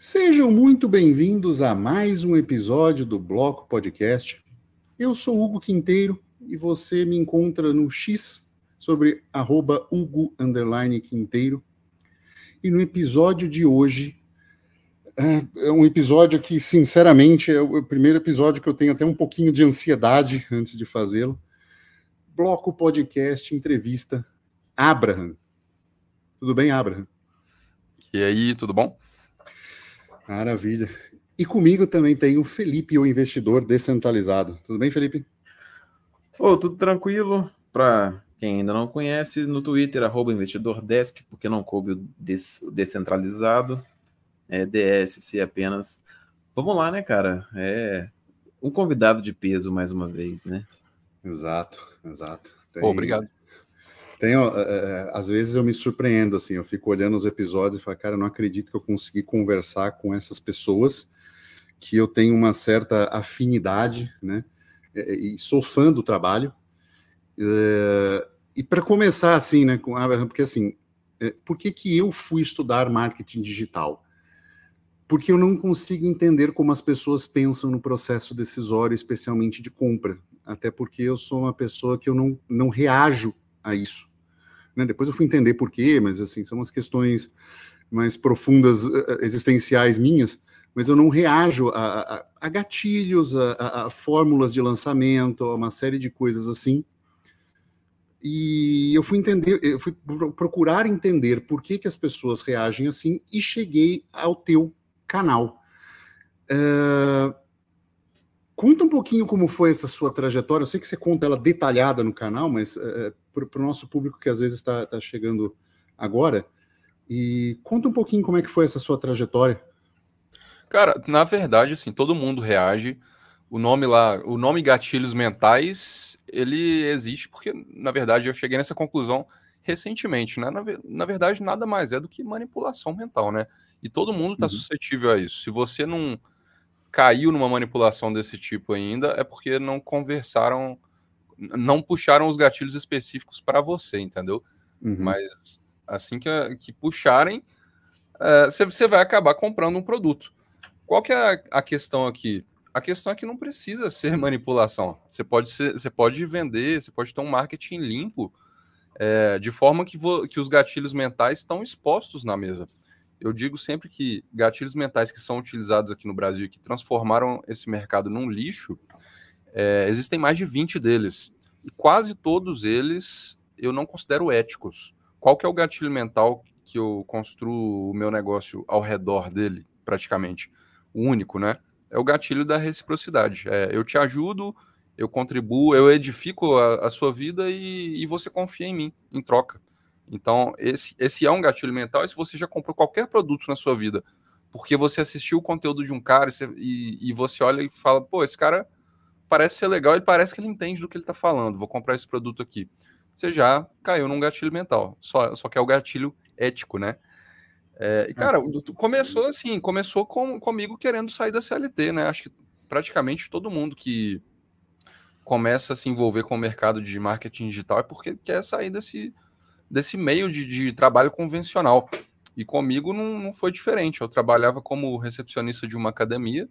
Sejam muito bem-vindos a mais um episódio do Bloco Podcast. Eu sou Hugo Quinteiro e você me encontra no X sobre @Hugo_Quinteiro. E no episódio de hoje, é um episódio que, sinceramente, é o primeiro episódio que eu tenho até um pouquinho de ansiedade antes de fazê-lo. Bloco Podcast Entrevista Abraham. Tudo bem, Abraham? E aí, tudo bom? Maravilha. E comigo também tem o Felipe, o investidor descentralizado. Tudo bem, Felipe? Tudo tranquilo. Para quem ainda não conhece, no Twitter, @investidordesk, porque não coube o descentralizado. É DSC apenas. Vamos lá, né, cara? É um convidado de peso mais uma vez, né? Exato. Obrigado. Às vezes eu me surpreendo, assim, eu fico olhando os episódios e falo, cara, eu não acredito que eu consegui conversar com essas pessoas, que eu tenho uma certa afinidade, né, e sou fã do trabalho. E para começar, assim, né, porque assim, por que eu fui estudar marketing digital? Porque eu não consigo entender como as pessoas pensam no processo decisório, especialmente de compra, até porque eu sou uma pessoa que eu não reajo a isso. Né? Depois eu fui entender por quê, mas assim, são umas questões mais profundas, existenciais minhas, mas eu não reajo a gatilhos, a fórmulas de lançamento, a uma série de coisas assim. E eu fui procurar entender por que as pessoas reagem assim e cheguei ao teu canal. Conta um pouquinho como foi essa sua trajetória. Eu sei que você conta ela detalhada no canal, mas para o nosso público que às vezes está chegando agora, e conta um pouquinho como é que foi essa sua trajetória. Cara, na verdade, assim, todo mundo reage. O nome gatilhos mentais, ele existe porque, na verdade, eu cheguei nessa conclusão recentemente, né? Na verdade, nada mais é do que manipulação mental, né? E todo mundo está suscetível a isso. Se você não caiu numa manipulação desse tipo ainda, é porque não conversaram, não puxaram os gatilhos específicos para você, entendeu? Mas assim que puxarem, você vai acabar comprando um produto. Qual que é a questão aqui? A questão é que não precisa ser manipulação. Você pode vender, você pode ter um marketing limpo, de forma que os gatilhos mentais estão expostos na mesa. Eu digo sempre que gatilhos mentais que são utilizados aqui no Brasil, que transformaram esse mercado num lixo, existem mais de 20 deles. E quase todos eles eu não considero éticos. Qual que é o gatilho mental que eu construo o meu negócio ao redor dele, praticamente? O único, né? É o gatilho da reciprocidade. Eu te ajudo, eu contribuo, eu edifico a sua vida e você confia em mim, em troca. Então, esse é um gatilho mental. E se você já comprou qualquer produto na sua vida, porque você assistiu o conteúdo de um cara e você olha e fala, pô, esse cara parece ser legal, ele parece que ele entende do que ele está falando, vou comprar esse produto aqui. Você já caiu num gatilho mental, só que é o gatilho ético, né? E, cara, começou assim, comigo querendo sair da CLT, né? Acho que praticamente todo mundo que começa a se envolver com o mercado de marketing digital é porque quer sair desse meio de trabalho convencional. E comigo não foi diferente. Eu trabalhava como recepcionista de uma academia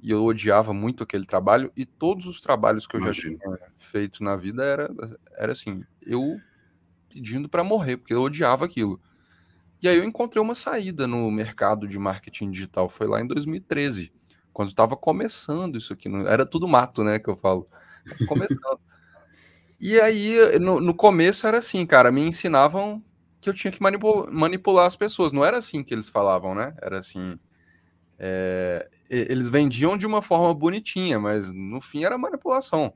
e eu odiava muito aquele trabalho, e todos os trabalhos que eu já tinha feito na vida era assim, eu pedindo para morrer, porque eu odiava aquilo. E aí eu encontrei uma saída no mercado de marketing digital, foi lá em 2013, quando estava começando isso aqui, era tudo mato, né, que eu falo. Tava começando. E aí, no começo era assim, cara, me ensinavam que eu tinha que manipular as pessoas. Não era assim que eles falavam, né? Era assim, eles vendiam de uma forma bonitinha, mas no fim era manipulação.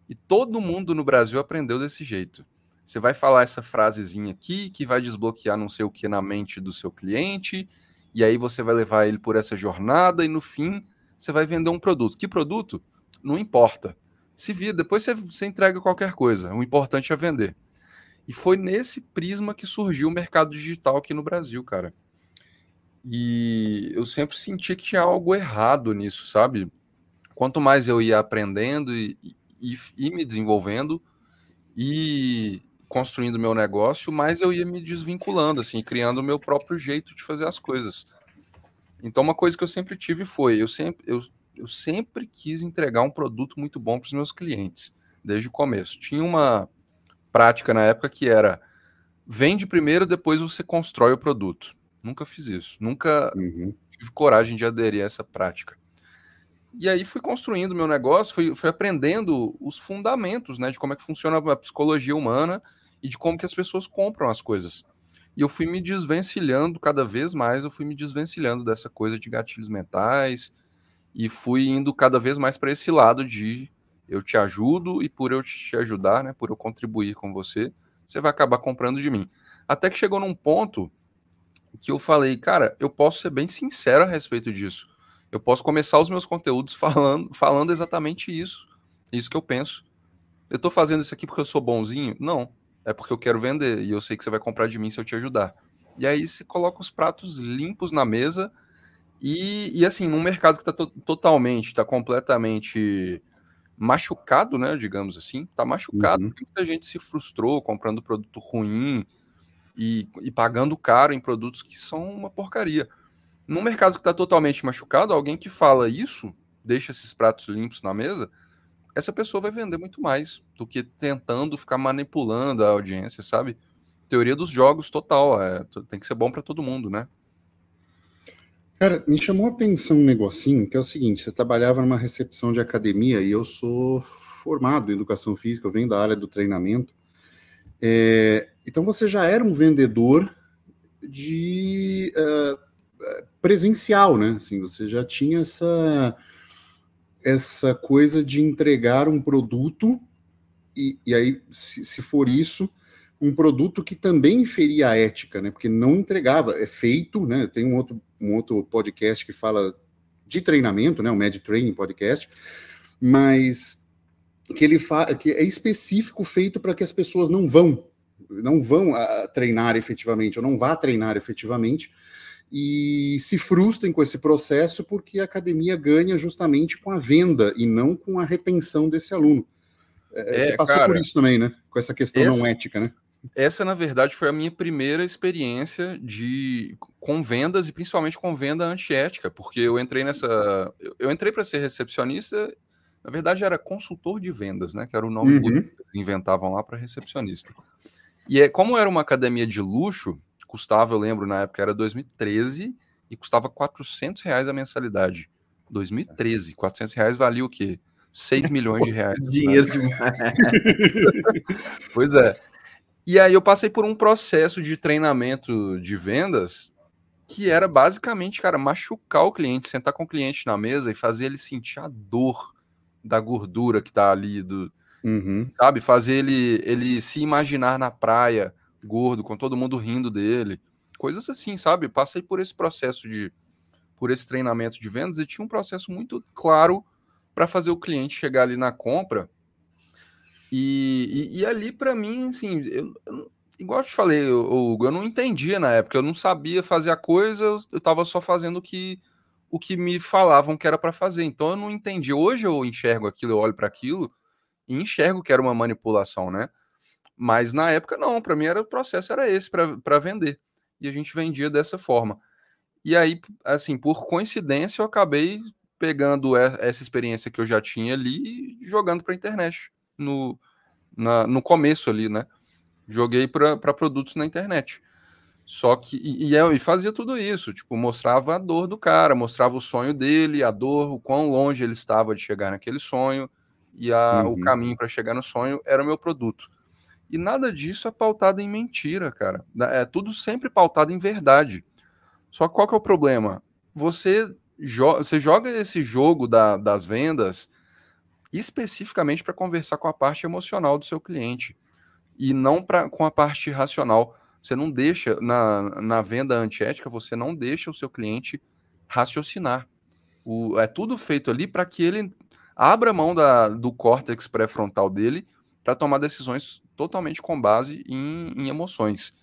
E todo mundo no Brasil aprendeu desse jeito. Você vai falar essa frasezinha aqui, que vai desbloquear não sei o que na mente do seu cliente, e aí você vai levar ele por essa jornada, e no fim você vai vender um produto. Que produto? Não importa. Se vira, depois você entrega qualquer coisa. O importante é vender. E foi nesse prisma que surgiu o mercado digital aqui no Brasil, cara. E eu sempre senti que tinha algo errado nisso, sabe? Quanto mais eu ia aprendendo e me desenvolvendo e construindo meu negócio, mais eu ia me desvinculando, assim, criando o meu próprio jeito de fazer as coisas. Então, uma coisa que eu sempre tive foi, eu sempre quis entregar um produto muito bom para os meus clientes, desde o começo. Tinha uma prática na época que era, vende primeiro, depois você constrói o produto. Nunca fiz isso, nunca tive coragem de aderir a essa prática. E aí fui construindo meu negócio, fui aprendendo os fundamentos, né, de como é que funciona a psicologia humana e de como que as pessoas compram as coisas. E eu fui me desvencilhando cada vez mais, eu fui me desvencilhando dessa coisa de gatilhos mentais e fui indo cada vez mais para esse lado de eu te ajudo e por eu te ajudar, né, por eu contribuir com você, você vai acabar comprando de mim. Até que chegou num ponto que eu falei, cara, eu posso ser bem sincero a respeito disso. Eu posso começar os meus conteúdos falando exatamente isso que eu penso. Eu tô fazendo isso aqui porque eu sou bonzinho? Não, é porque eu quero vender e eu sei que você vai comprar de mim se eu te ajudar. E aí você coloca os pratos limpos na mesa e assim, num mercado que tá completamente machucado, né, digamos assim, tá machucado, porque muita gente se frustrou comprando produto ruim e pagando caro em produtos que são uma porcaria. Num mercado que está totalmente machucado, alguém que fala isso, deixa esses pratos limpos na mesa, essa pessoa vai vender muito mais do que tentando ficar manipulando a audiência, sabe? Teoria dos jogos total, tem que ser bom para todo mundo, né? Cara, me chamou a atenção um negocinho, que é o seguinte, você trabalhava numa recepção de academia e eu sou formado em educação física, eu venho da área do treinamento, então você já era um vendedor de presencial, né? Assim, você já tinha essa coisa de entregar um produto e aí, se for isso, um produto que também feria a ética, né? Porque não entregava, é feito, né? Tem um outro podcast que fala de treinamento, né? O Mad Training Podcast, mas que que é específico, feito para que as pessoas não vão treinar efetivamente, ou não vá treinar efetivamente, e se frustrem com esse processo porque a academia ganha justamente com a venda e não com a retenção desse aluno. Você passou por isso também, né? Com essa questão não ética, né? Essa, na verdade, foi a minha primeira experiência com vendas e principalmente com venda antiética, porque eu entrei para ser recepcionista, na verdade era consultor de vendas, né? Que era o nome que eles inventavam lá para recepcionista. E como era uma academia de luxo, custava, eu lembro, na época era 2013 e custava R$400 a mensalidade. 2013, R$400 valia o quê? 6 milhões de reais. Dinheiro demais. Pois é. E aí eu passei por um processo de treinamento de vendas que era basicamente, cara, machucar o cliente, sentar com o cliente na mesa e fazer ele sentir a dor da gordura que tá ali, sabe? Fazer ele se imaginar na praia, gordo, com todo mundo rindo dele. Coisas assim, sabe? Passei por esse processo por esse treinamento de vendas e tinha um processo muito claro para fazer o cliente chegar ali na compra. E ali, para mim, assim, igual eu te falei, Hugo, eu não entendia na época, eu não sabia fazer a coisa, eu tava só fazendo o que me falavam que era para fazer. Então eu não entendi. Hoje eu enxergo aquilo, eu olho para aquilo e enxergo que era uma manipulação, né? Mas na época não, para mim o processo era esse, para vender. E a gente vendia dessa forma. E aí, assim, por coincidência, eu acabei pegando essa experiência que eu já tinha ali e jogando para a internet. No começo ali, né? Joguei para produtos na internet. Só que, e fazia tudo isso, tipo, mostrava a dor do cara, mostrava o sonho dele, a dor, o quão longe ele estava de chegar naquele sonho, e o caminho para chegar no sonho era o meu produto. E nada disso é pautado em mentira, cara. É tudo sempre pautado em verdade. Só que qual que é o problema? Você joga esse jogo das vendas especificamente para conversar com a parte emocional do seu cliente e não com a parte racional. Você não deixa, na venda antiética, você não deixa o seu cliente raciocinar. É tudo feito ali para que ele abra mão do córtex pré-frontal dele para tomar decisões totalmente com base em emoções.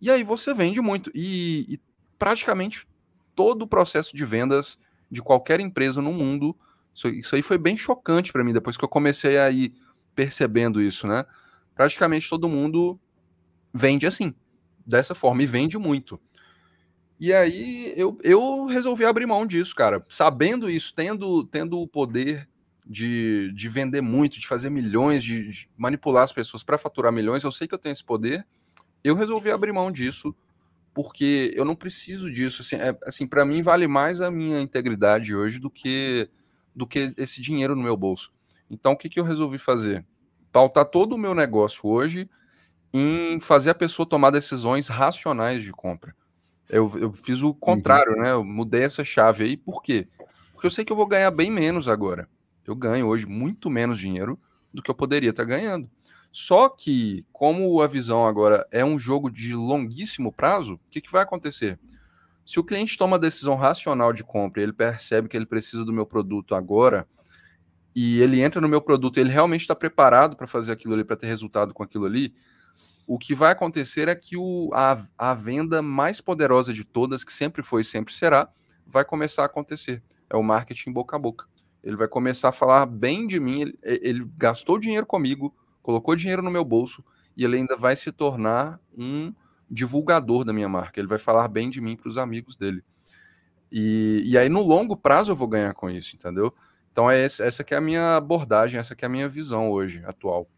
E aí você vende muito. E praticamente todo o processo de vendas de qualquer empresa no mundo, isso aí foi bem chocante para mim, depois que eu comecei a ir percebendo isso, né? Praticamente todo mundo vende assim, dessa forma, e vende muito. E aí eu resolvi abrir mão disso, cara. Sabendo isso, tendo o poder de vender muito, de fazer milhões, de manipular as pessoas para faturar milhões, eu sei que eu tenho esse poder. Eu resolvi abrir mão disso, porque eu não preciso disso. Assim, para mim vale mais a minha integridade hoje do que esse dinheiro no meu bolso. Então, o que eu resolvi fazer? Pautar todo o meu negócio hoje em fazer a pessoa tomar decisões racionais de compra. Eu fiz o contrário, né? Eu mudei essa chave aí. Por quê? Porque eu sei que eu vou ganhar bem menos agora. Eu ganho hoje muito menos dinheiro do que eu poderia estar ganhando. Só que, como a visão agora é um jogo de longuíssimo prazo, o que vai acontecer? Se o cliente toma a decisão racional de compra e ele percebe que ele precisa do meu produto agora, e ele entra no meu produto e ele realmente está preparado para fazer aquilo ali, para ter resultado com aquilo ali, o que vai acontecer é que a venda mais poderosa de todas, que sempre foi e sempre será, vai começar a acontecer. É o marketing boca a boca. Ele vai começar a falar bem de mim, ele gastou dinheiro comigo, colocou dinheiro no meu bolso, e ele ainda vai se tornar um divulgador da minha marca. Ele vai falar bem de mim para os amigos dele. E aí, no longo prazo, eu vou ganhar com isso, entendeu? Então, essa que é a minha abordagem, essa que é a minha visão hoje, atual.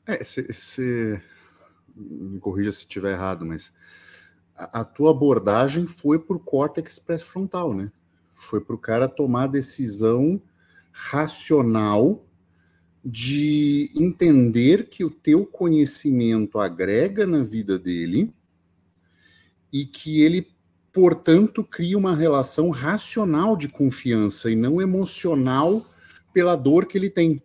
Você me corrija se estiver errado, mas a tua abordagem foi por córtex pré-frontal, né? Foi para o cara tomar a decisão racional de entender que o teu conhecimento agrega na vida dele e que ele, portanto, cria uma relação racional de confiança e não emocional pela dor que ele tem.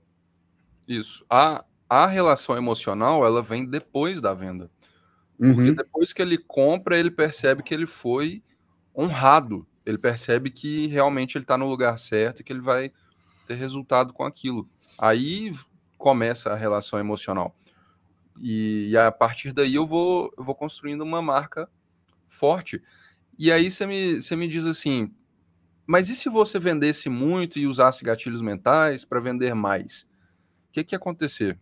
Isso. A relação emocional, ela vem depois da venda. Porque depois que ele compra, ele percebe que ele foi honrado. Ele percebe que realmente ele está no lugar certo e que ele vai ter resultado com aquilo. Aí começa a relação emocional. E a partir daí eu vou construindo uma marca forte. E aí você me diz assim, mas e se você vendesse muito e usasse gatilhos mentais para vender mais? O que ia acontecer?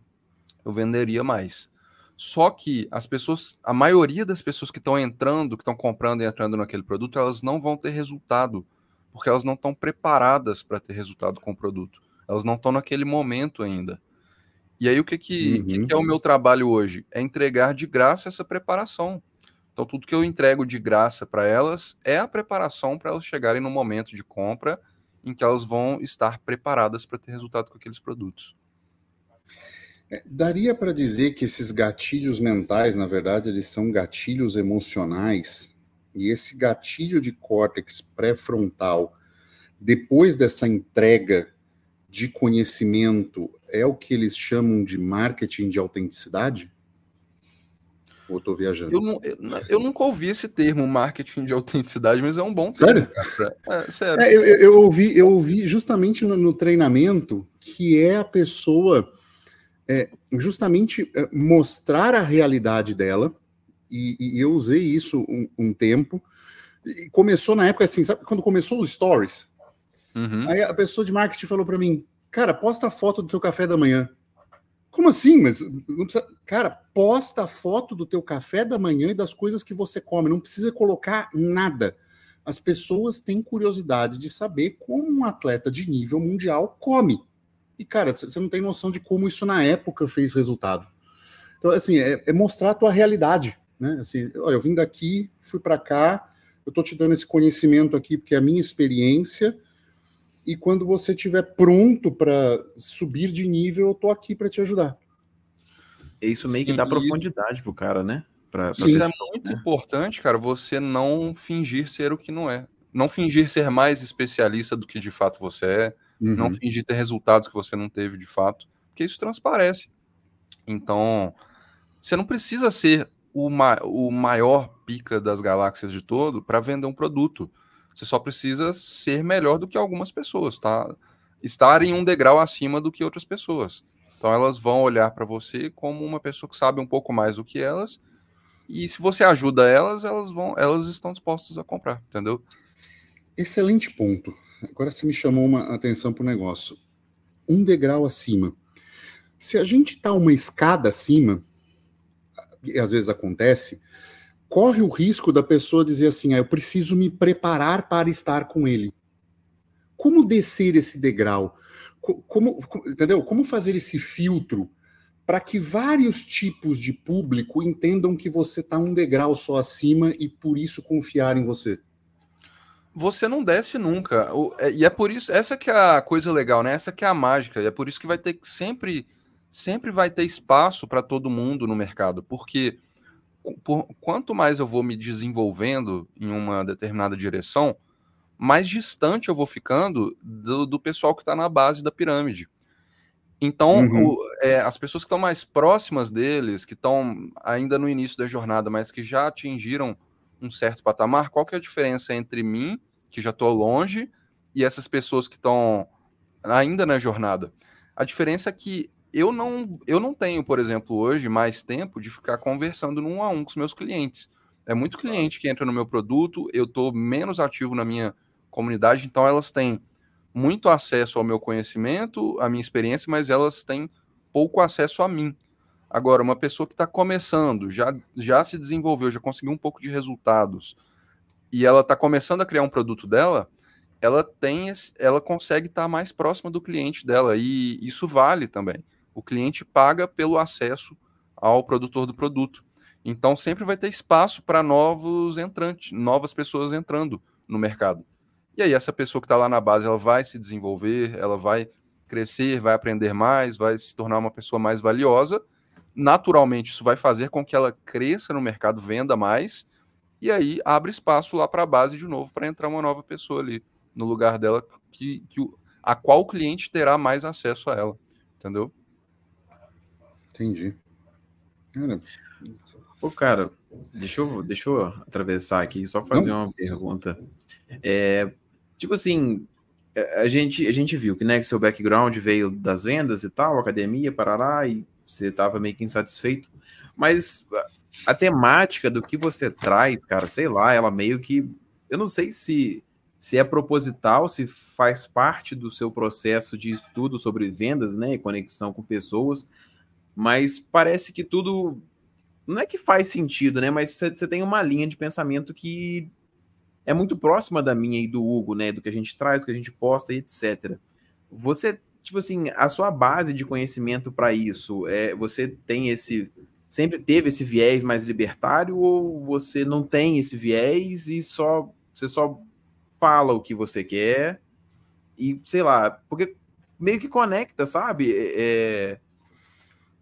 Eu venderia mais. Só que as pessoas, a maioria das pessoas que estão entrando, que estão comprando e entrando naquele produto, elas não vão ter resultado, porque elas não estão preparadas para ter resultado com o produto. Elas não estão naquele momento ainda. E aí o que é o meu trabalho hoje? É entregar de graça essa preparação. Então tudo que eu entrego de graça para elas é a preparação para elas chegarem no momento de compra em que elas vão estar preparadas para ter resultado com aqueles produtos. Daria para dizer que esses gatilhos mentais, na verdade, eles são gatilhos emocionais, e esse gatilho de córtex pré-frontal, depois dessa entrega de conhecimento, é o que eles chamam de marketing de autenticidade? Ou estou viajando? Eu nunca ouvi esse termo, marketing de autenticidade, mas é um bom termo. Sério? Sério. Eu ouvi justamente no treinamento que é a pessoa justamente mostrar a realidade dela, e eu usei isso um tempo, e começou na época assim, sabe quando começou os stories? Aí a pessoa de marketing falou para mim, cara, posta a foto do teu café da manhã. Como assim? Mas não precisa... Cara, posta a foto do teu café da manhã e das coisas que você come, não precisa colocar nada. As pessoas têm curiosidade de saber como um atleta de nível mundial come. E, cara, você não tem noção de como isso na época fez resultado. Então, assim, é mostrar a tua realidade, né? Assim, olha, eu vim daqui, fui para cá, eu tô te dando esse conhecimento aqui porque é a minha experiência, e quando você estiver pronto para subir de nível, eu tô aqui para te ajudar. Isso meio que dá profundidade pro cara, né? Isso é muito importante, cara, você não fingir ser o que não é. Não fingir ser mais especialista do que de fato você é. Não fingir ter resultados que você não teve de fato, porque isso transparece. Então, você não precisa ser o maior pica das galáxias de todo para vender um produto. Você só precisa ser melhor do que algumas pessoas, tá? Estar em um degrau acima do que outras pessoas. Então, elas vão olhar para você como uma pessoa que sabe um pouco mais do que elas, e se você ajuda elas, elas estão dispostas a comprar, entendeu? Excelente ponto. Agora você me chamou uma atenção para o negócio. Um degrau acima. Se a gente está uma escada acima, e às vezes acontece, corre o risco da pessoa dizer assim, eu preciso me preparar para estar com ele. Como descer esse degrau? Entendeu? Como fazer esse filtro para que vários tipos de público entendam que você está um degrau só acima e por isso confiar em você? Você não desce nunca. E é por isso, essa que é a coisa legal, né? Essa que é a mágica. E é por isso que vai ter sempre vai ter espaço para todo mundo no mercado. Porque quanto mais eu vou me desenvolvendo em uma determinada direção, mais distante eu vou ficando do pessoal que está na base da pirâmide. Então, as pessoas que estão mais próximas deles, que estão ainda no início da jornada, mas que já atingiram um certo patamar, qual que é a diferença entre mim, que já estou longe, e essas pessoas que estão ainda na jornada? A diferença é que eu não tenho, por exemplo, hoje, mais tempo de ficar conversando no 1 a 1 com os meus clientes. É muito cliente que entra no meu produto, eu estou menos ativo na minha comunidade, então elas têm muito acesso ao meu conhecimento, à minha experiência, mas elas têm pouco acesso a mim. Agora, uma pessoa que está começando, já se desenvolveu, já conseguiu um pouco de resultados, e ela está começando a criar um produto dela, ela consegue estar mais próxima do cliente dela, e isso vale também. O cliente paga pelo acesso ao produtor do produto. Então, sempre vai ter espaço para novos entrantes, novas pessoas entrando no mercado. E aí, essa pessoa que está lá na base, ela vai se desenvolver, ela vai crescer, vai aprender mais, vai se tornar uma pessoa mais valiosa. Naturalmente, isso vai fazer com que ela cresça no mercado, venda mais, e aí abre espaço lá para a base de novo, para entrar uma nova pessoa ali no lugar dela, a qual o cliente terá mais acesso a ela. Entendeu? Entendi. Cara, deixa eu atravessar aqui e só fazer uma pergunta. Tipo assim, a gente viu que, né, que seu background veio das vendas e tal, academia, parará, e você estava meio que insatisfeito, mas a temática do que você traz, cara, sei lá, ela meio que, eu não sei se é proposital, se faz parte do seu processo de estudo sobre vendas, né, e conexão com pessoas, mas parece que tudo, não é que faz sentido, né, mas você tem uma linha de pensamento que é muito próxima da minha e do Hugo, né, do que a gente traz, do que a gente posta e etc. Você, tipo assim, a sua base de conhecimento para isso, você tem sempre teve esse viés mais libertário, ou você não tem esse viés e você só fala o que você quer e, sei lá, porque meio que conecta, sabe?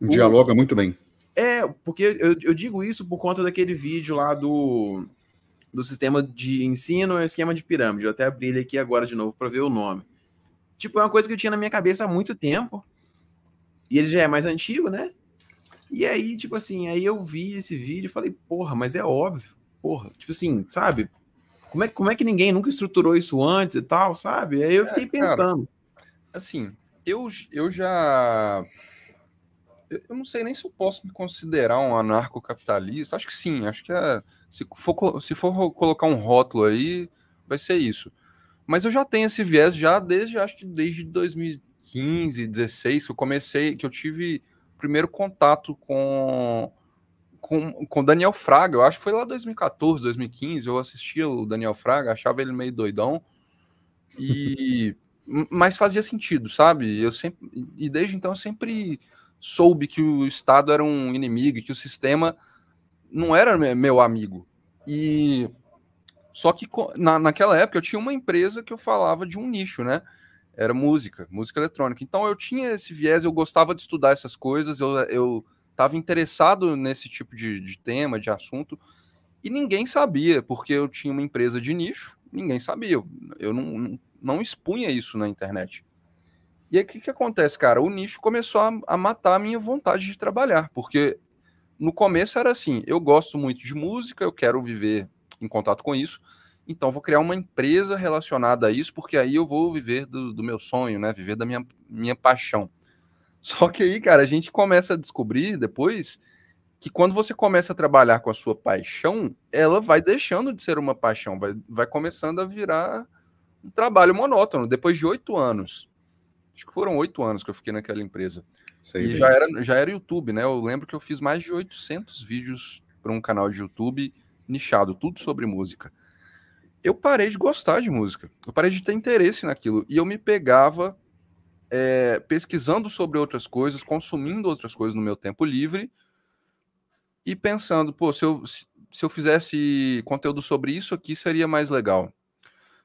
Dialoga muito bem. Porque eu digo isso por conta daquele vídeo lá do sistema de ensino e esquema de pirâmide. Eu até abri ele aqui agora de novo para ver o nome. Tipo, é uma coisa que eu tinha na minha cabeça há muito tempo, e ele já é mais antigo, né? E aí, tipo assim, aí eu vi esse vídeo e falei, porra, mas é óbvio, porra. Tipo assim, sabe? Como é que ninguém nunca estruturou isso antes e tal, sabe? Aí eu fiquei pensando. Cara, assim, eu não sei nem se eu posso me considerar um anarcocapitalista. Acho que sim, acho que se for colocar um rótulo aí, vai ser isso. Mas eu já tenho esse viés acho que desde 2015, 2016, que eu tive o primeiro contato com Daniel Fraga. Eu acho que foi lá 2014, 2015, eu assistia o Daniel Fraga, achava ele meio doidão, mas fazia sentido, sabe? E desde então eu sempre soube que o Estado era um inimigo, que o sistema não era meu amigo. E só que naquela época eu tinha uma empresa que eu falava de um nicho, né? Era música eletrônica. Então eu tinha esse viés, eu gostava de estudar essas coisas, eu estava interessado nesse tipo de tema, de assunto, e ninguém sabia, porque eu tinha uma empresa de nicho, ninguém sabia. Eu não expunha isso na internet. E aí o que acontece, cara? O nicho começou a matar a minha vontade de trabalhar, porque no começo era assim, eu gosto muito de música, eu quero viver em contato com isso, então vou criar uma empresa relacionada a isso, porque aí eu vou viver do meu sonho, né? Viver da minha paixão. Só que aí, cara, a gente começa a descobrir depois que quando você começa a trabalhar com a sua paixão, ela vai deixando de ser uma paixão, vai começando a virar um trabalho monótono. Depois de 8 anos, acho que foram 8 anos que eu fiquei naquela empresa. Sei e bem. já era YouTube, né? Eu lembro que eu fiz mais de 800 vídeos para um canal de YouTube nichado, tudo sobre música. Eu parei de gostar de música, eu parei de ter interesse naquilo, e eu me pegava pesquisando sobre outras coisas, consumindo outras coisas no meu tempo livre, e pensando, pô, se eu fizesse conteúdo sobre isso aqui, seria mais legal.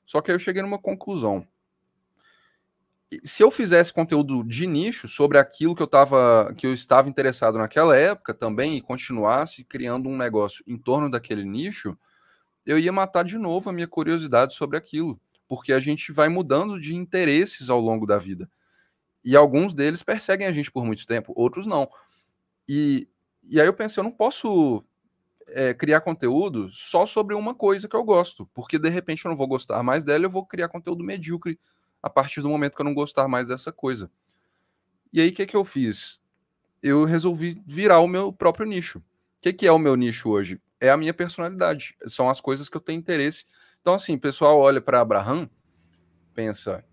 Só que aí eu cheguei numa conclusão. Se eu fizesse conteúdo de nicho sobre aquilo que eu estava interessado naquela época também, e continuasse criando um negócio em torno daquele nicho, eu ia matar de novo a minha curiosidade sobre aquilo, porque a gente vai mudando de interesses ao longo da vida. E alguns deles perseguem a gente por muito tempo, outros não. E aí eu pensei, eu não posso criar conteúdo só sobre uma coisa que eu gosto, porque de repente eu não vou gostar mais dela, eu vou criar conteúdo medíocre a partir do momento que eu não gostar mais dessa coisa. E aí o que eu fiz? Eu resolvi virar o meu próprio nicho. O que é o meu nicho hoje? É a minha personalidade, são as coisas que eu tenho interesse. Então assim, o pessoal olha para Abraham, pensa,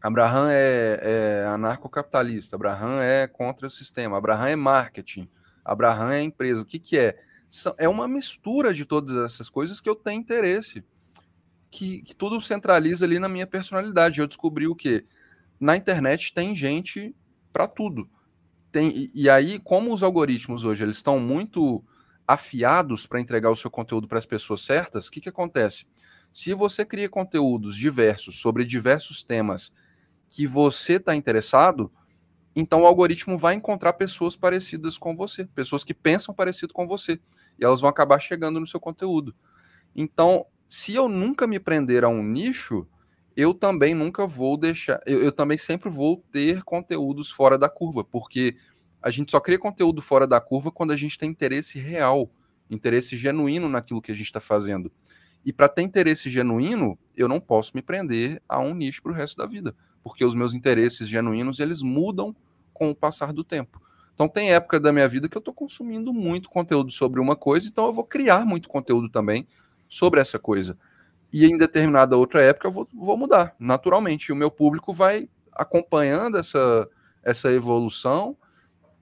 Abraham é anarcocapitalista, Abraham é contra o sistema, Abraham é marketing, Abraham é empresa. O que é? É uma mistura de todas essas coisas que eu tenho interesse, que tudo centraliza ali na minha personalidade. Eu descobri o quê? Na internet tem gente para tudo. E aí, como os algoritmos hoje eles estão muito afiados para entregar o seu conteúdo para as pessoas certas, o que acontece? Se você cria conteúdos diversos sobre diversos temas que você está interessado, então o algoritmo vai encontrar pessoas parecidas com você, pessoas que pensam parecido com você, e elas vão acabar chegando no seu conteúdo. Então, se eu nunca me prender a um nicho, eu também nunca vou deixar, eu também sempre vou ter conteúdos fora da curva, porque a gente só cria conteúdo fora da curva quando a gente tem interesse real, interesse genuíno naquilo que a gente está fazendo. E para ter interesse genuíno, eu não posso me prender a um nicho para o resto da vida, porque os meus interesses genuínos, eles mudam com o passar do tempo. Então tem época da minha vida que eu estou consumindo muito conteúdo sobre uma coisa, então eu vou criar muito conteúdo também sobre essa coisa. E em determinada outra época eu vou mudar, naturalmente. E o meu público vai acompanhando essa evolução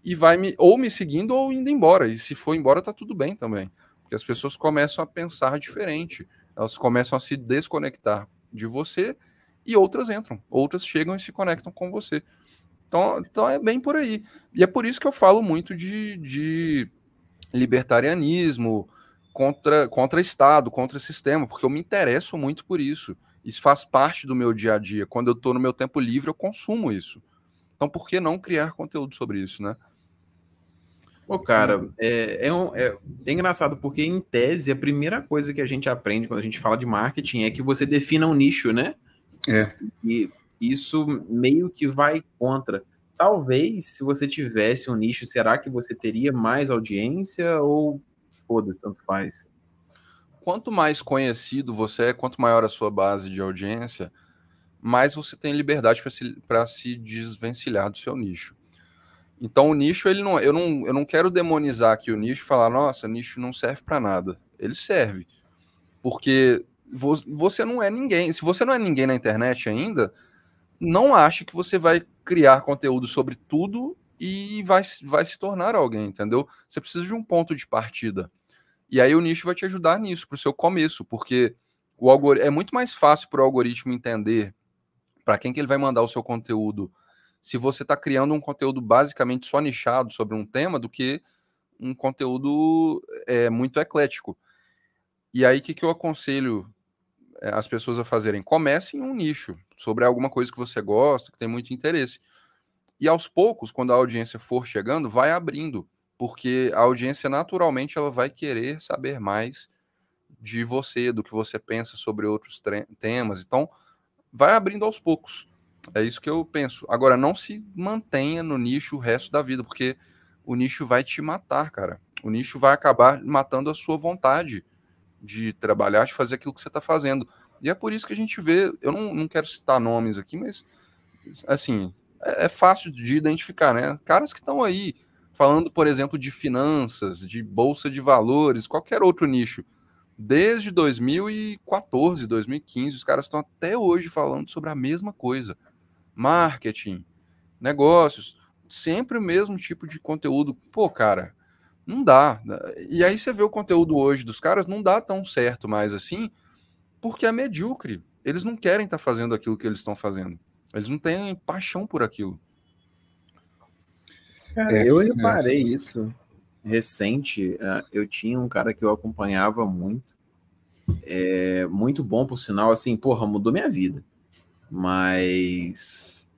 e vai ou me seguindo ou indo embora. E se for embora, tá tudo bem também. Porque as pessoas começam a pensar diferente. Elas começam a se desconectar de você e outras entram. Outras chegam e se conectam com você. Então é bem por aí. E é por isso que eu falo muito de libertarianismo, contra Estado, contra sistema, porque eu me interesso muito por isso. Isso faz parte do meu dia a dia. Quando eu estou no meu tempo livre, eu consumo isso. Então, por que não criar conteúdo sobre isso, né? Pô, cara, é engraçado, porque em tese, a primeira coisa que a gente aprende quando a gente fala de marketing é que você defina um nicho, né? E isso meio que vai contra. Talvez, se você tivesse um nicho, será que você teria mais audiência ou foda-se, tanto faz? Quanto mais conhecido você é, quanto maior a sua base de audiência, mais você tem liberdade para se desvencilhar do seu nicho. Então o nicho, eu não quero demonizar aqui o nicho e falar, nossa, nicho não serve para nada. Ele serve. Porque você não é ninguém. Se você não é ninguém na internet ainda, não ache que você vai criar conteúdo sobre tudo e vai se tornar alguém, entendeu? Você precisa de um ponto de partida. E aí o nicho vai te ajudar nisso, para o seu começo, porque é muito mais fácil para o algoritmo entender para quem que ele vai mandar o seu conteúdo se você está criando um conteúdo basicamente só nichado sobre um tema do que um conteúdo muito eclético. E aí, o que eu aconselho as pessoas a fazerem? Comecem um nicho sobre alguma coisa que você gosta, que tem muito interesse. E aos poucos, quando a audiência for chegando, vai abrindo, porque a audiência naturalmente ela vai querer saber mais de você, do que você pensa sobre outros temas. Então, vai abrindo aos poucos. É isso que eu penso. Agora, não se mantenha no nicho o resto da vida, porque o nicho vai te matar, cara. O nicho vai acabar matando a sua vontade de trabalhar, de fazer aquilo que você está fazendo. E é por isso que a gente vê, eu não quero citar nomes aqui, mas, assim, é fácil de identificar, né? Caras que estão aí falando, por exemplo, de finanças, de bolsa de valores, qualquer outro nicho. Desde 2014, 2015, os caras estão até hoje falando sobre a mesma coisa. Marketing, negócios, sempre o mesmo tipo de conteúdo. Pô, cara, Não dá. E aí você vê o conteúdo hoje dos caras, não dá tão certo mais assim, porque é medíocre. Eles não querem estar fazendo aquilo que eles estão fazendo. Eles não têm paixão por aquilo. Cara, eu reparei isso recente. Eu tinha um cara que eu acompanhava muito, muito bom, por sinal, assim, porra, mudou minha vida. Mas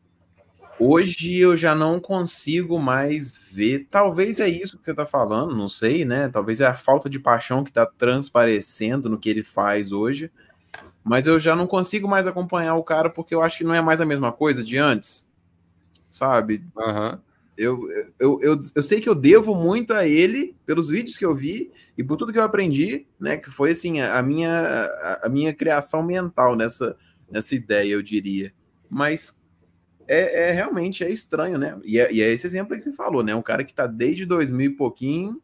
hoje eu já não consigo mais ver. Talvez é isso que você tá falando, não sei, né? Talvez é a falta de paixão que tá transparecendo no que ele faz hoje. Mas eu já não consigo mais acompanhar o cara porque eu acho que não é mais a mesma coisa de antes, sabe? Uhum. Eu sei que eu devo muito a ele pelos vídeos que eu vi e por tudo que eu aprendi, né? Que foi assim a minha criação mental nessa ideia, eu diria. Mas realmente é estranho, né? E é esse exemplo aí que você falou, né? Um cara que está desde 2000 e pouquinho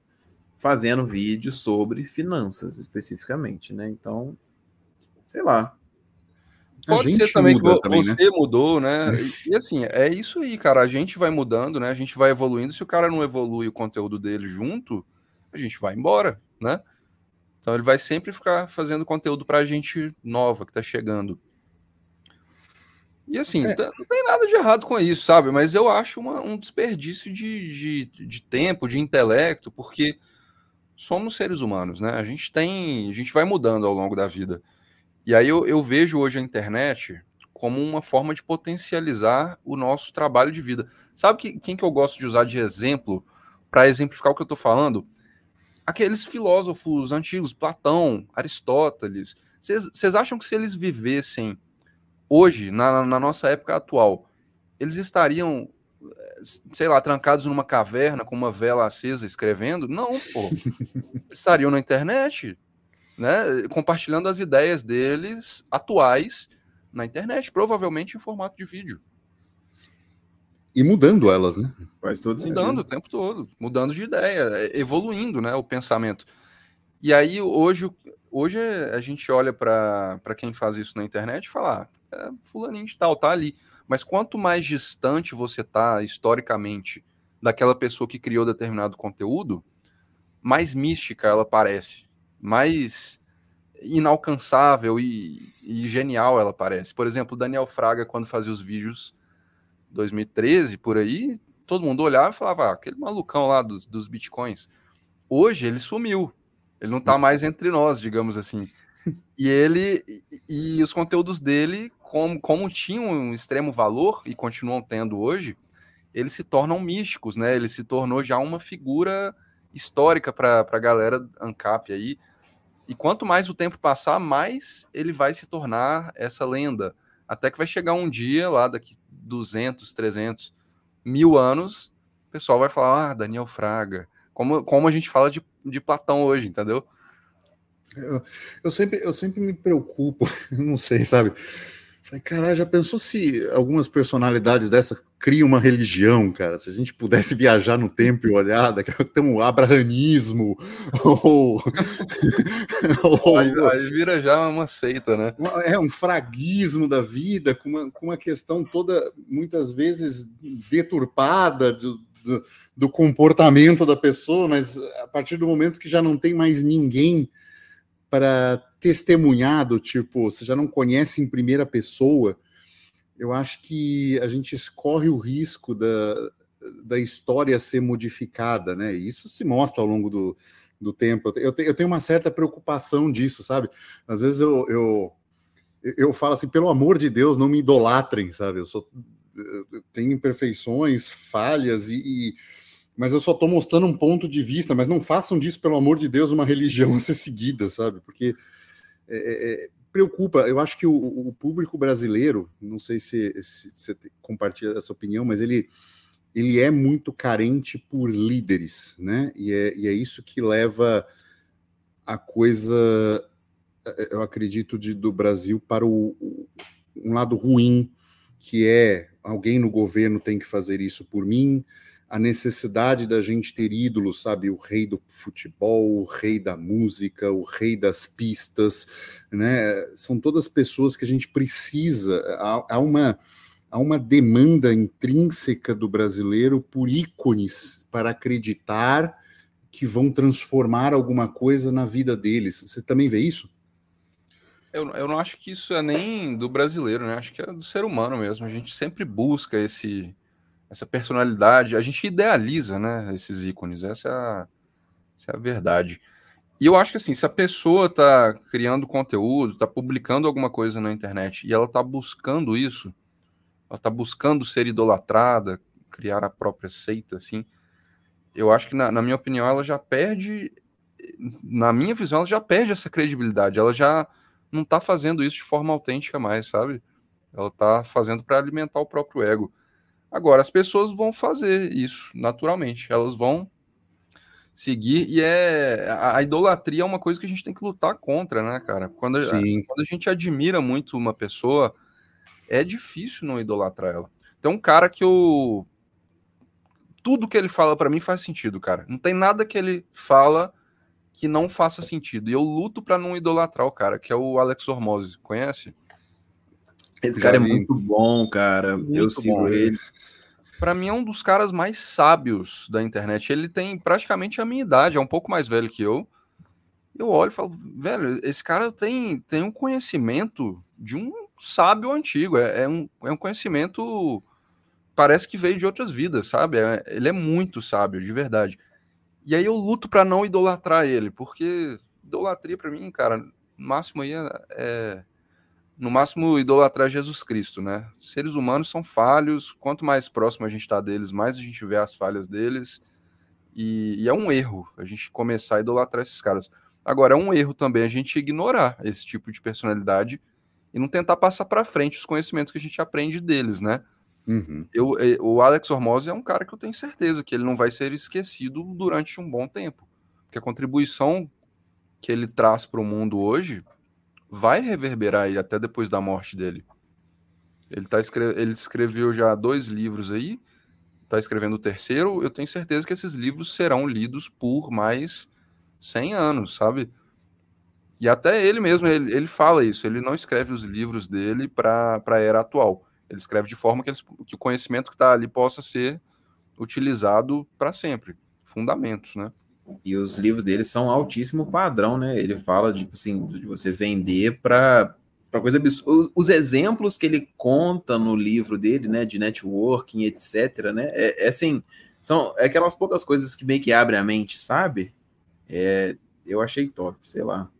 fazendo vídeos sobre finanças especificamente, né? Então, sei lá. Pode ser também que você mudou, né? E assim, é isso aí, cara. A gente vai mudando, né? A gente vai evoluindo. Se o cara não evolui o conteúdo dele junto, a gente vai embora, né? Então ele vai sempre ficar fazendo conteúdo pra gente nova que tá chegando. E assim, não tem nada de errado com isso, sabe? Mas eu acho um desperdício de tempo, de intelecto, porque somos seres humanos, né? A gente vai mudando ao longo da vida. E aí eu vejo hoje a internet como uma forma de potencializar o nosso trabalho de vida. Sabe quem que eu gosto de usar de exemplo para exemplificar o que eu estou falando? Aqueles filósofos antigos, Platão, Aristóteles. Vocês acham que se eles vivessem hoje, na nossa época atual, eles estariam, sei lá, trancados numa caverna com uma vela acesa escrevendo? Não, pô. Estariam na internet, né, compartilhando as ideias deles atuais na internet, provavelmente em formato de vídeo. E mudando elas, né? Faz todo sentido. Mudando o tempo todo, mudando de ideia, evoluindo, né, o pensamento. E aí, hoje a gente olha para quem faz isso na internet e fala, fulaninho de tal, tá ali. Mas quanto mais distante você tá, historicamente, daquela pessoa que criou determinado conteúdo, mais mística ela parece, mais inalcançável e genial ela parece. Por exemplo, o Daniel Fraga, quando fazia os vídeos 2013, por aí, todo mundo olhava e falava, aquele malucão lá dos bitcoins. Hoje ele sumiu. Ele não tá mais entre nós, digamos assim. E os conteúdos dele, como tinham um extremo valor e continuam tendo hoje, eles se tornam místicos, né? Ele se tornou já uma figura histórica para a galera ANCAP aí. E quanto mais o tempo passar, mais ele vai se tornar essa lenda. Até que vai chegar um dia, lá daqui 200, 300, 1000 anos, o pessoal vai falar, Daniel Fraga. Como a gente fala de Platão hoje, entendeu? Eu sempre me preocupo, não sei, sabe? Caralho, já pensou se algumas personalidades dessas criam uma religião, cara? Se a gente pudesse viajar no tempo e olhar, tem um abrahanismo, ou aí vira já uma seita, né? Um fraguismo da vida, com uma questão toda, muitas vezes, deturpada do comportamento da pessoa, mas a partir do momento que já não tem mais ninguém para testemunhar, do tipo, você já não conhece em primeira pessoa, eu acho que a gente escorre o risco da história ser modificada, né? E isso se mostra ao longo do tempo. Eu tenho uma certa preocupação disso, sabe? Às vezes eu falo assim, pelo amor de Deus, não me idolatrem, sabe? Eu tenho imperfeições, falhas, mas eu só estou mostrando um ponto de vista, mas não façam disso, pelo amor de Deus, uma religião a ser seguida, sabe? Porque preocupa. Eu acho que o público brasileiro, não sei se você compartilha essa opinião, mas ele é muito carente por líderes, né? E é isso que leva a coisa, eu acredito, do Brasil para um lado ruim, que é alguém no governo tem que fazer isso por mim, a necessidade da gente ter ídolos, sabe? O rei do futebol, o rei da música, o rei das pistas, né? São todas pessoas que a gente precisa. Há uma demanda intrínseca do brasileiro por ícones para acreditar que vão transformar alguma coisa na vida deles. Você também vê isso? Eu não acho que isso é nem do brasileiro, né? Acho que é do ser humano mesmo. A gente sempre busca essa personalidade, a gente idealiza, né, esses ícones. Essa é a verdade. E eu acho que assim, se a pessoa está criando conteúdo, está publicando alguma coisa na internet e ela está buscando isso, ela está buscando ser idolatrada, criar a própria seita, assim, eu acho que, na minha opinião, ela já perde, na minha visão, ela já perde essa credibilidade, ela já não está fazendo isso de forma autêntica mais, sabe? Ela está fazendo para alimentar o próprio ego. Agora, as pessoas vão fazer isso naturalmente, elas vão seguir, e a idolatria é uma coisa que a gente tem que lutar contra, né, cara? Quando a gente admira muito uma pessoa, é difícil não idolatrar ela. Tem um cara que tudo que ele fala pra mim faz sentido, cara. Não tem nada que ele fala que não faça sentido. E eu luto pra não idolatrar o cara, que é o Alex Hormozzi. Conhece? Esse cara é muito bom, cara. Eu sigo ele. Pra mim é um dos caras mais sábios da internet. Ele tem praticamente a minha idade, é um pouco mais velho que eu. Eu olho e falo, velho, esse cara tem um conhecimento de um sábio antigo. É um conhecimento, parece que veio de outras vidas, sabe? Ele é muito sábio, de verdade. E aí eu luto pra não idolatrar ele, porque idolatria pra mim, cara, no máximo aí no máximo idolatrar Jesus Cristo, né? Seres humanos são falhos, quanto mais próximo a gente tá deles, mais a gente vê as falhas deles, e é um erro a gente começar a idolatrar esses caras. Agora, é um erro também a gente ignorar esse tipo de personalidade e não tentar passar para frente os conhecimentos que a gente aprende deles, né? Uhum. O Alex Hormozzi é um cara que eu tenho certeza que ele não vai ser esquecido durante um bom tempo, porque a contribuição que ele traz para o mundo hoje vai reverberar aí até depois da morte dele. Ele escreveu já 2 livros aí, está escrevendo o terceiro. Eu tenho certeza que esses livros serão lidos por mais 100 anos, sabe? E até ele mesmo, ele fala isso, ele não escreve os livros dele para a era atual. Ele escreve de forma que o conhecimento que está ali possa ser utilizado para sempre. Fundamentos, né? E os livros dele são altíssimo padrão, né? Ele fala de, assim, de você vender para coisa absurda. Os exemplos que ele conta no livro dele, né, de networking, etc., né? Assim, são aquelas poucas coisas que meio que abrem a mente, sabe? Eu achei top, sei lá.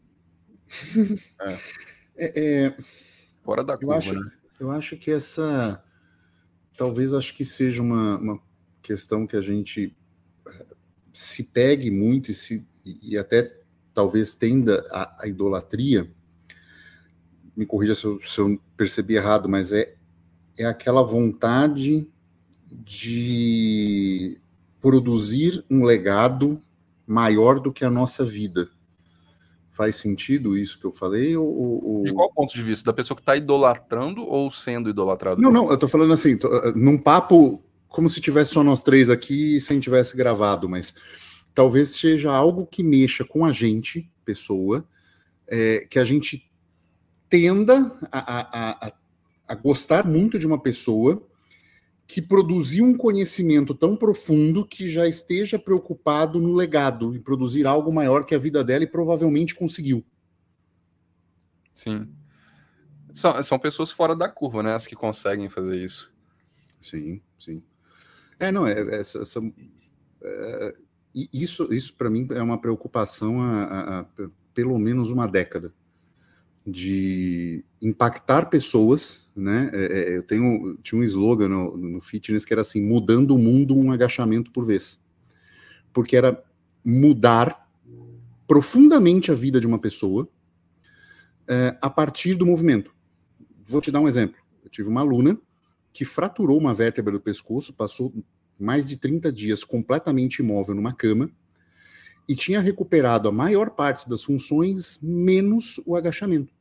Fora da curva, né? Eu acho que talvez acho que seja uma questão que a gente se pegue muito e até talvez tenda a idolatria. Me corrija se eu percebi errado, mas é aquela vontade de produzir um legado maior do que a nossa vida. Faz sentido isso que eu falei? De qual ponto de vista? Da pessoa que está idolatrando ou sendo idolatrado? Não, eu tô falando assim, num papo como se tivesse só nós 3 aqui sem tivesse gravado, mas talvez seja algo que mexa com a gente, pessoa, que a gente tenda a gostar muito de uma pessoa que produziu um conhecimento tão profundo que já esteja preocupado no legado, em produzir algo maior que a vida dela e provavelmente conseguiu. Sim. São pessoas fora da curva, né? As que conseguem fazer isso. Sim. Isso para mim é uma preocupação há pelo menos uma década, de impactar pessoas, né? Eu tinha um slogan no fitness que era assim: mudando o mundo um agachamento por vez, porque era mudar profundamente a vida de uma pessoa a partir do movimento. Vou te dar um exemplo. Eu tive uma aluna que fraturou uma vértebra do pescoço, passou mais de 30 dias completamente imóvel numa cama e tinha recuperado a maior parte das funções, menos o agachamento,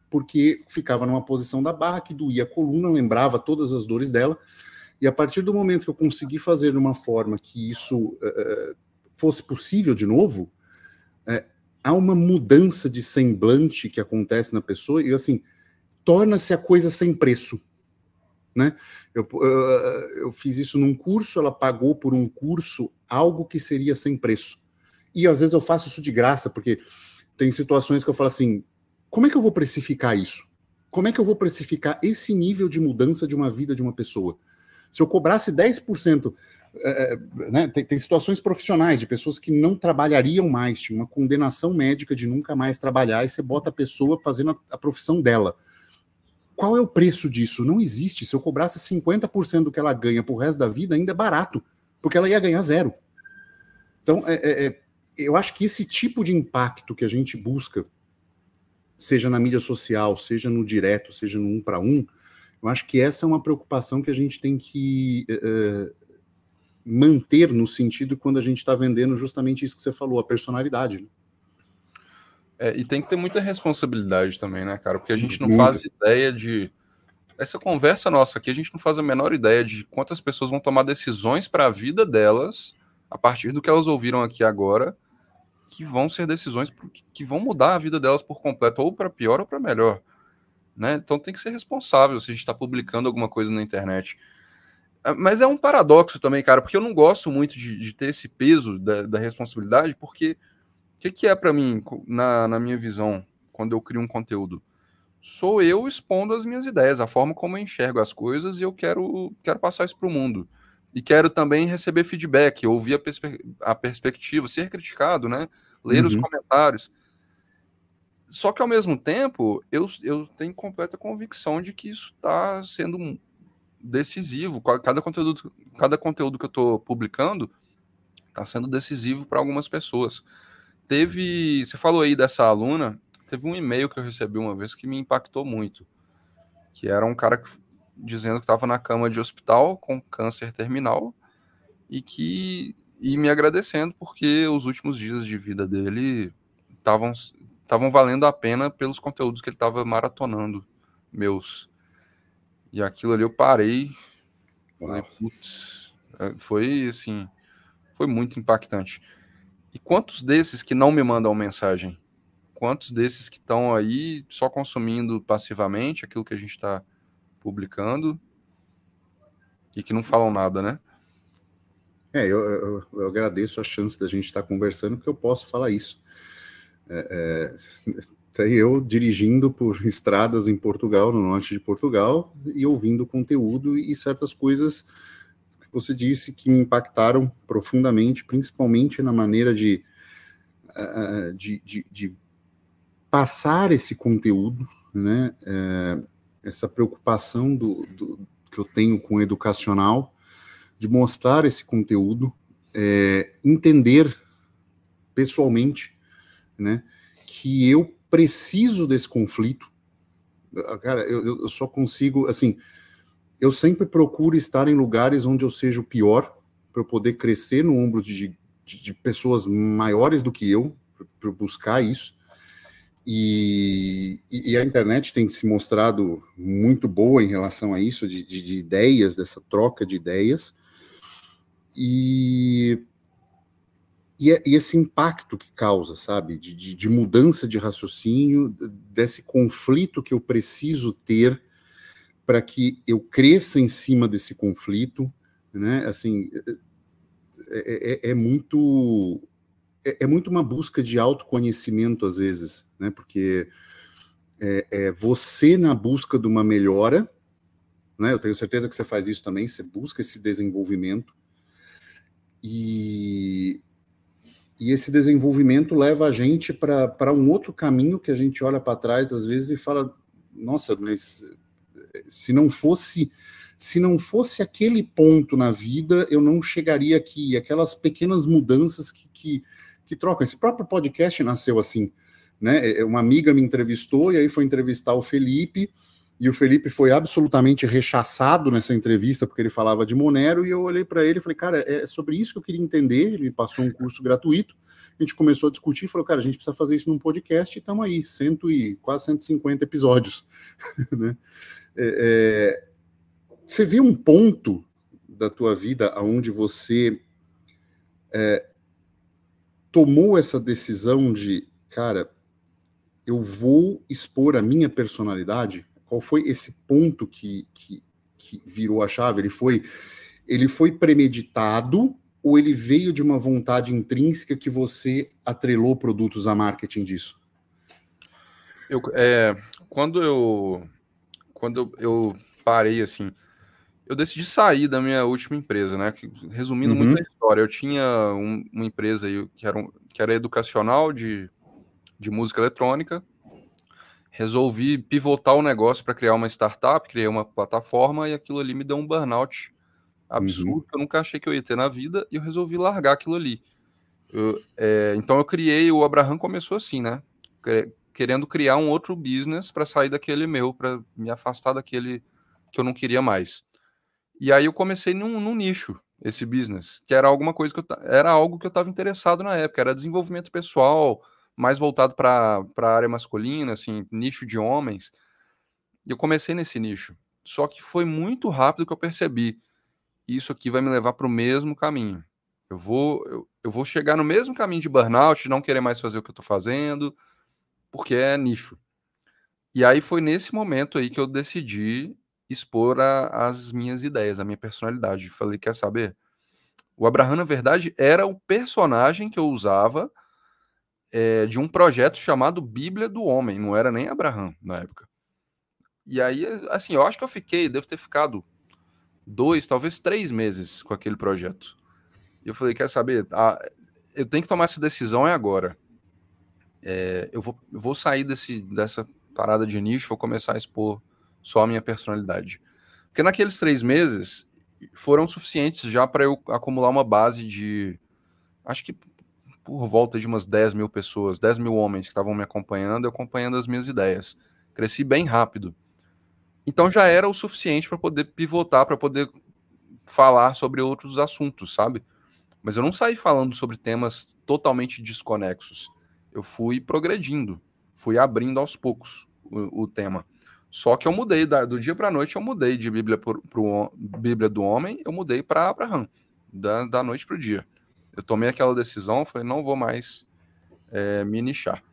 porque ficava numa posição da barra que doía a coluna, lembrava todas as dores dela, e a partir do momento que eu consegui fazer de uma forma que isso fosse possível de novo, há uma mudança de semblante que acontece na pessoa, e assim, torna-se a coisa sem preço, né? Eu fiz isso num curso, ela pagou por um curso algo que seria sem preço. E às vezes eu faço isso de graça, porque tem situações que eu falo assim, como é que eu vou precificar isso? Como é que eu vou precificar esse nível de mudança de uma vida de uma pessoa? Se eu cobrasse 10%, né, tem situações profissionais de pessoas que não trabalhariam mais, tinha uma condenação médica de nunca mais trabalhar, e você bota a pessoa fazendo a profissão dela. Qual é o preço disso? Não existe. Se eu cobrasse 50% do que ela ganha pro resto da vida, ainda é barato, porque ela ia ganhar 0. Então, eu acho que esse tipo de impacto que a gente busca, seja na mídia social, seja no direto, seja no 1 para 1, eu acho que essa é uma preocupação que a gente tem que manter no sentido quando a gente está vendendo justamente isso que você falou, a personalidade. Né? E tem que ter muita responsabilidade também, né, cara? Porque a gente não faz ideia de... Essa conversa nossa aqui, a gente não faz a menor ideia de quantas pessoas vão tomar decisões para a vida delas a partir do que elas ouviram aqui agora, que vão ser decisões que vão mudar a vida delas por completo, ou para pior ou para melhor. Né? Então tem que ser responsável se a gente está publicando alguma coisa na internet. Mas é um paradoxo também, cara, porque eu não gosto muito de ter esse peso da responsabilidade, porque o que é para mim, na minha visão, quando eu crio um conteúdo? Sou eu expondo as minhas ideias, a forma como eu enxergo as coisas, e eu quero passar isso para o mundo. E quero também receber feedback, ouvir a perspectiva, ser criticado, né? Ler os comentários. Só que, ao mesmo tempo, eu tenho completa convicção de que isso está sendo decisivo. Cada conteúdo que eu estou publicando está sendo decisivo para algumas pessoas. Você falou aí dessa aluna, teve um e-mail que eu recebi uma vez que me impactou muito, que era um cara dizendo que estava na cama de hospital com câncer terminal e me agradecendo porque os últimos dias de vida dele estavam valendo a pena pelos conteúdos que ele estava maratonando meus. E aquilo ali eu parei. Falei, putz, foi assim, foi muito impactante. E quantos desses que não me mandam mensagem? Quantos desses que estão aí só consumindo passivamente aquilo que a gente está publicando e que não falam nada, né? Eu agradeço a chance da gente estar conversando, porque eu posso falar isso. Tem eu dirigindo por estradas em Portugal, no norte de Portugal, e ouvindo conteúdo e certas coisas que você disse que me impactaram profundamente, principalmente na maneira de passar esse conteúdo, né? Essa preocupação que eu tenho com o educacional, de mostrar esse conteúdo, entender pessoalmente, né, que eu preciso desse conflito. Cara, eu só consigo, assim, eu sempre procuro estar em lugares onde eu seja o pior, para eu poder crescer no ombro de pessoas maiores do que eu, para buscar isso. E a internet tem se mostrado muito boa em relação a isso, de ideias, dessa troca de ideias. E esse impacto que causa, sabe, de mudança de raciocínio, desse conflito que eu preciso ter para que eu cresça em cima desse conflito, né? Assim, é muito uma busca de autoconhecimento às vezes, né? Porque você na busca de uma melhora, né? Eu tenho certeza que você faz isso também, você busca esse desenvolvimento. E esse desenvolvimento leva a gente para um outro caminho que a gente olha para trás às vezes e fala, nossa, mas se não fosse aquele ponto na vida, eu não chegaria aqui. Aquelas pequenas mudanças que trocam. Esse próprio podcast nasceu assim, né? Uma amiga me entrevistou e aí foi entrevistar o Felipe, e o Felipe foi absolutamente rechaçado nessa entrevista, porque ele falava de Monero, e eu olhei para ele e falei, cara, é sobre isso que eu queria entender. Ele me passou um curso gratuito, a gente começou a discutir e falou, cara, a gente precisa fazer isso num podcast, e estamos aí, quase 150 episódios. Né? Você vê um ponto da tua vida onde você tomou essa decisão de, cara, eu vou expor a minha personalidade? Qual foi esse ponto que virou a chave? Ele foi premeditado, ou ele veio de uma vontade intrínseca que você atrelou produtos a marketing disso? Quando eu parei, assim, eu decidi sair da minha última empresa, né? Resumindo muito a história, eu tinha uma empresa aí que era educacional de música eletrônica. Resolvi pivotar o negócio para criar uma startup, criei uma plataforma e aquilo ali me deu um burnout absurdo que eu nunca achei que eu ia ter na vida e eu resolvi largar aquilo ali. Então eu criei, o Abraham começou assim, né? Querendo criar um outro business para sair daquele meu, para me afastar daquele que eu não queria mais. E aí eu comecei num nicho, esse business, que era alguma coisa era algo que eu estava interessado na época, era desenvolvimento pessoal, mais voltado para a área masculina, assim, nicho de homens. E eu comecei nesse nicho. Só que foi muito rápido que eu percebi, isso aqui vai me levar para o mesmo caminho. Eu vou chegar no mesmo caminho de burnout, de não querer mais fazer o que eu estou fazendo, porque é nicho. E aí foi nesse momento aí que eu decidi expor as minhas ideias, a minha personalidade. Falei, quer saber? O Abraham, na verdade, era o personagem que eu usava de um projeto chamado Bíblia do Homem, não era nem Abraham na época. E aí, assim, eu acho que devo ter ficado 2, talvez 3 meses com aquele projeto. E eu falei, quer saber? Eu tenho que tomar essa decisão agora. Eu vou sair dessa parada de nicho, vou começar a expor só a minha personalidade. Porque naqueles 3 meses foram suficientes já para eu acumular uma base de, acho que por volta de umas 10 mil pessoas, 10 mil homens que estavam me acompanhando, acompanhando as minhas ideias. Cresci bem rápido. Então já era o suficiente para poder pivotar, para poder falar sobre outros assuntos, sabe? Mas eu não saí falando sobre temas totalmente desconexos. Eu fui progredindo, fui abrindo aos poucos o tema. Só que eu mudei, do dia para a noite eu mudei de Bíblia Bíblia do Homem, eu mudei para Abraham, da noite para o dia. Eu tomei aquela decisão, falei, não vou mais me nichar.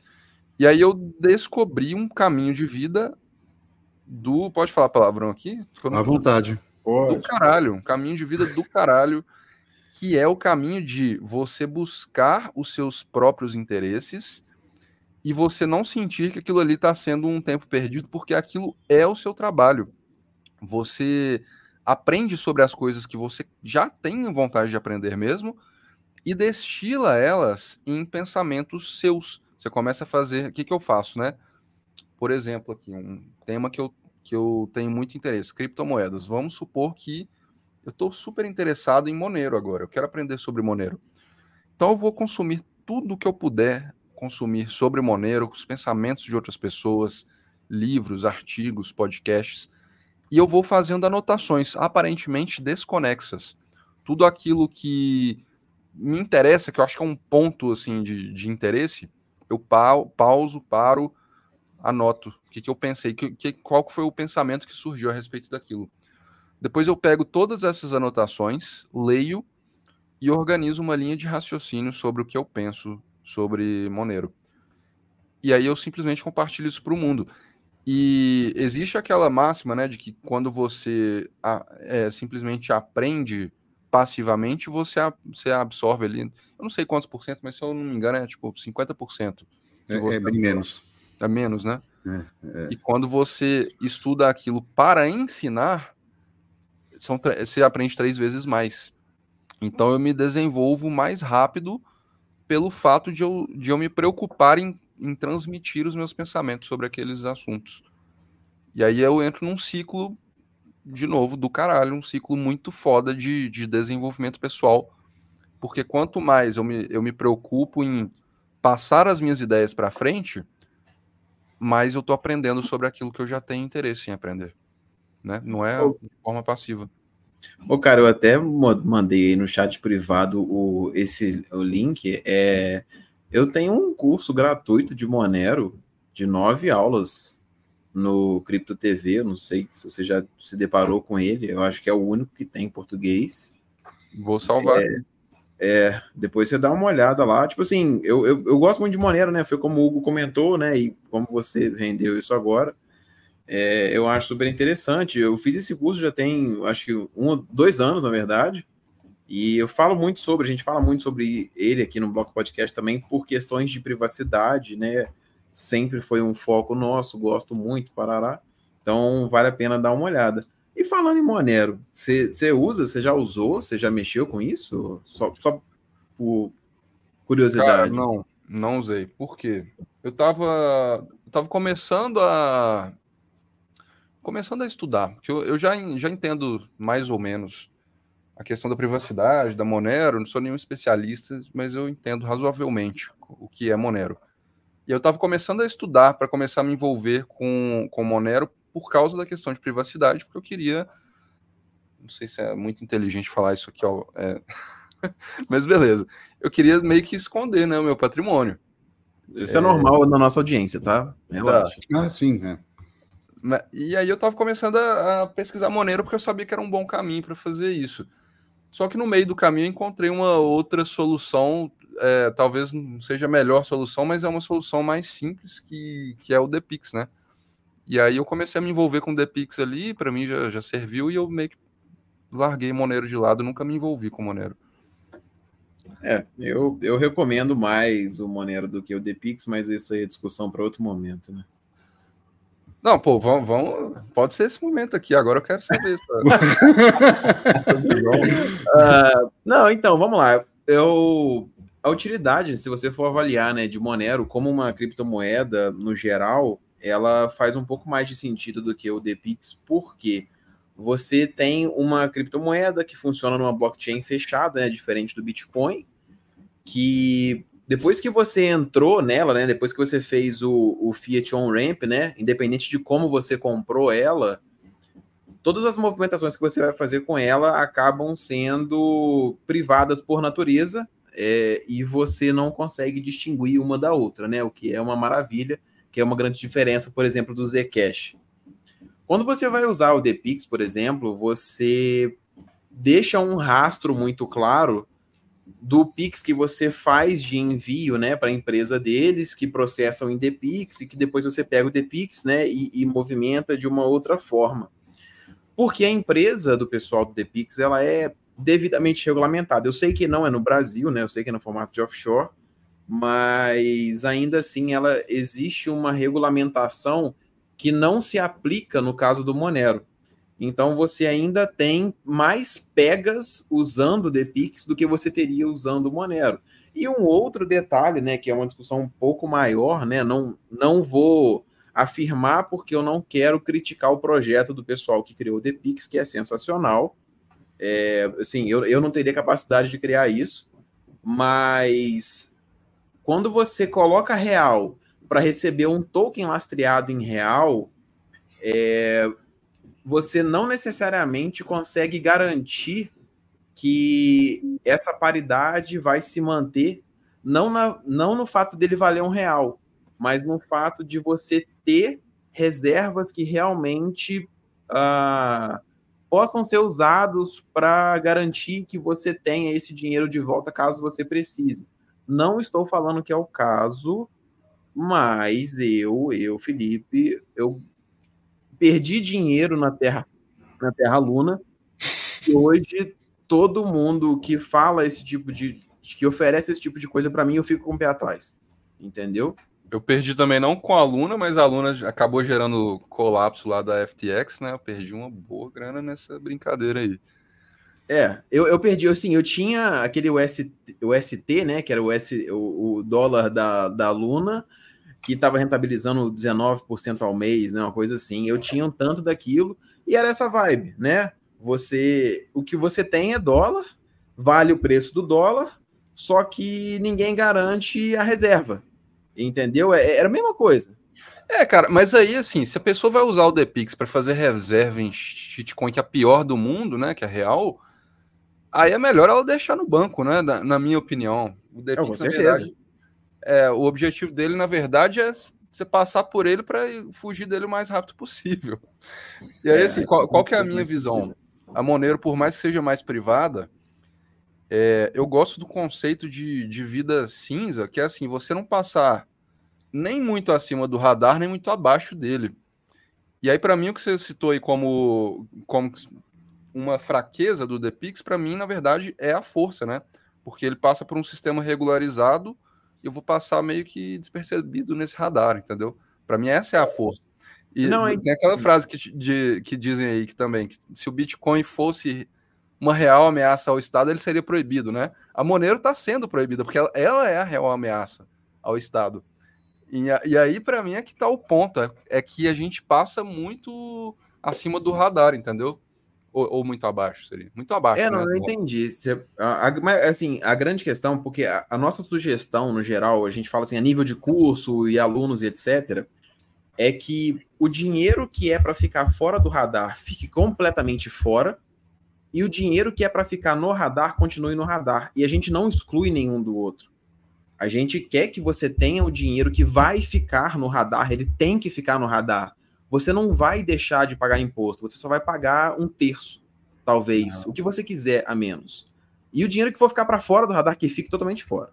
E aí eu descobri um caminho de vida pode falar palavrão aqui? À vontade. Do caralho, um caminho de vida do caralho, que é o caminho de você buscar os seus próprios interesses e você não sentir que aquilo ali está sendo um tempo perdido, porque aquilo é o seu trabalho. Você aprende sobre as coisas que você já tem vontade de aprender mesmo e destila elas em pensamentos seus. Você começa a fazer... O que eu faço, né? Por exemplo, aqui, um tema que eu tenho muito interesse, criptomoedas. Vamos supor que eu estou super interessado em Monero agora. Eu quero aprender sobre Monero. Então eu vou consumir tudo que eu puder consumir sobre Monero, os pensamentos de outras pessoas, livros, artigos, podcasts, e eu vou fazendo anotações aparentemente desconexas. Tudo aquilo que me interessa, que eu acho que é um ponto assim de interesse, eu pauso, paro, anoto. O que eu pensei, qual foi o pensamento que surgiu a respeito daquilo. Depois eu pego todas essas anotações, leio e organizo uma linha de raciocínio sobre o que eu penso sobre Monero. E aí eu simplesmente compartilho isso para o mundo. E existe aquela máxima, né, de que quando você simplesmente aprende passivamente, você absorve ali, eu não sei quantos por cento, mas se eu não me engano é tipo 50%. É bem menos. É menos, né? E quando você estuda aquilo para ensinar, você aprende 3 vezes mais. Então eu me desenvolvo mais rápido pelo fato de eu me preocupar em transmitir os meus pensamentos sobre aqueles assuntos. E aí eu entro num ciclo, de novo, do caralho, um ciclo muito foda de desenvolvimento pessoal, porque quanto mais eu me preocupo em passar as minhas ideias para frente, mais eu tô aprendendo sobre aquilo que eu já tenho interesse em aprender, né? Não é de forma passiva. Cara, eu até mandei no chat privado o link. Eu tenho um curso gratuito de Monero de 9 aulas no Cripto TV. Eu não sei se você já se deparou com ele. Eu acho que é o único que tem em português. Vou salvar. Depois você dá uma olhada lá. Tipo assim, eu gosto muito de Monero, né? Foi como o Hugo comentou, né? E como você rendeu isso agora. Eu acho super interessante. Eu fiz esse curso já tem, acho que 2 anos, na verdade. E a gente fala muito sobre ele aqui no Bloco Podcast também por questões de privacidade, né? Sempre foi um foco nosso, gosto muito, parará. Então, vale a pena dar uma olhada. E falando em Monero, você já usou, você já mexeu com isso? Só por curiosidade. Cara, não usei. Por quê? Eu tava começando a estudar, porque eu já entendo mais ou menos a questão da privacidade, da Monero, não sou nenhum especialista, mas eu entendo razoavelmente o que é Monero. E eu estava começando a estudar para começar a me envolver com Monero por causa da questão de privacidade, porque eu queria... Não sei se é muito inteligente falar isso aqui, ó, mas beleza. Eu queria meio que esconder, né, o meu patrimônio. Isso é normal na nossa audiência, tá? Relaxa. Ah, sim, E aí eu estava começando a pesquisar Monero porque eu sabia que era um bom caminho para fazer isso. Só que no meio do caminho eu encontrei uma outra solução, talvez não seja a melhor solução, mas é uma solução mais simples, que é o DPix, né? E aí eu comecei a me envolver com o DPix ali, para mim já serviu, e eu meio que larguei Monero de lado, nunca me envolvi com Monero. Eu recomendo mais o Monero do que o DPix, mas isso aí é discussão para outro momento, né? Não, pô, vamos, pode ser esse momento aqui, agora eu quero saber isso. Não, então, vamos lá. A utilidade, se você for avaliar, né, de Monero como uma criptomoeda, no geral, ela faz um pouco mais de sentido do que o DPix, porque você tem uma criptomoeda que funciona numa blockchain fechada, né, diferente do Bitcoin, que depois que você entrou nela, né, depois que você fez o Fiat On-Ramp, né, independente de como você comprou ela, todas as movimentações que você vai fazer com ela acabam sendo privadas por natureza, e você não consegue distinguir uma da outra, né, o que é uma maravilha, que é uma grande diferença, por exemplo, do Zcash. Quando você vai usar o DPix, por exemplo, você deixa um rastro muito claro do Pix que você faz de envio, né, para a empresa deles, que processam em DPix, e que depois você pega o DPix, né, e movimenta de uma outra forma. Porque a empresa do pessoal do DPix, ela é devidamente regulamentada. Eu sei que não é no Brasil, né, eu sei que é no formato de offshore, mas ainda assim ela existe uma regulamentação que não se aplica no caso do Monero. Então você ainda tem mais pegas usando o DPix do que você teria usando o Monero. E um outro detalhe, né, que é uma discussão um pouco maior, né, não vou afirmar porque eu não quero criticar o projeto do pessoal que criou o DPix, que é sensacional. Assim, eu não teria capacidade de criar isso, mas quando você coloca real para receber um token lastreado em real, você não necessariamente consegue garantir que essa paridade vai se manter, não no fato dele valer R$1, mas no fato de você ter reservas que realmente possam ser usados para garantir que você tenha esse dinheiro de volta caso você precise. Não estou falando que é o caso, mas Felipe, eu perdi dinheiro na Terra Luna, e hoje todo mundo que fala esse tipo que oferece esse tipo de coisa para mim, eu fico com o pé atrás, entendeu? Eu perdi também não com a Luna, mas a Luna acabou gerando colapso lá da FTX, né? Eu perdi uma boa grana nessa brincadeira aí. Eu perdi, assim, eu tinha aquele UST, né, que era o dólar da Luna, que estava rentabilizando 19% ao mês, né, uma coisa assim. Eu tinha um tanto daquilo, e era essa vibe, né? O que você tem é dólar, vale o preço do dólar, só que ninguém garante a reserva, entendeu? Era a mesma coisa. Cara, mas aí, assim, se a pessoa vai usar o DPix para fazer reserva em shitcoin, que é a pior do mundo, né, que é real, aí é melhor ela deixar no banco, né, na minha opinião. O DPix, com certeza. o objetivo dele, na verdade, é você passar por ele para fugir dele o mais rápido possível. E aí, assim, qual que é a minha visão? A Monero, por mais que seja mais privada, eu gosto do conceito de vida cinza, que é assim, você não passar nem muito acima do radar, nem muito abaixo dele. E aí, para mim, o que você citou aí como uma fraqueza do DPix, para mim, na verdade, é a força, né? Porque ele passa por um sistema regularizado e eu vou passar meio que despercebido nesse radar, entendeu? Para mim, essa é a força. E Não, tem aquela frase que dizem aí que também, que se o Bitcoin fosse uma real ameaça ao Estado, ele seria proibido, né? A Monero está sendo proibida, porque ela é a real ameaça ao Estado. E aí, para mim, é que tá o ponto. É que a gente passa muito acima do radar, entendeu? Ou muito abaixo, seria. Muito abaixo, não, né? eu entendi. Mas, assim, a grande questão, porque a nossa sugestão, no geral, a gente fala assim, a nível de curso e alunos e etc., é que o dinheiro que é para ficar fora do radar fique completamente fora e o dinheiro que é para ficar no radar continue no radar. E a gente não exclui nenhum do outro. A gente quer que você tenha o dinheiro que vai ficar no radar, ele tem que ficar no radar. Você não vai deixar de pagar imposto, você só vai pagar 1/3, talvez, o que você quiser a menos. E o dinheiro que for ficar para fora do radar, que fique totalmente fora.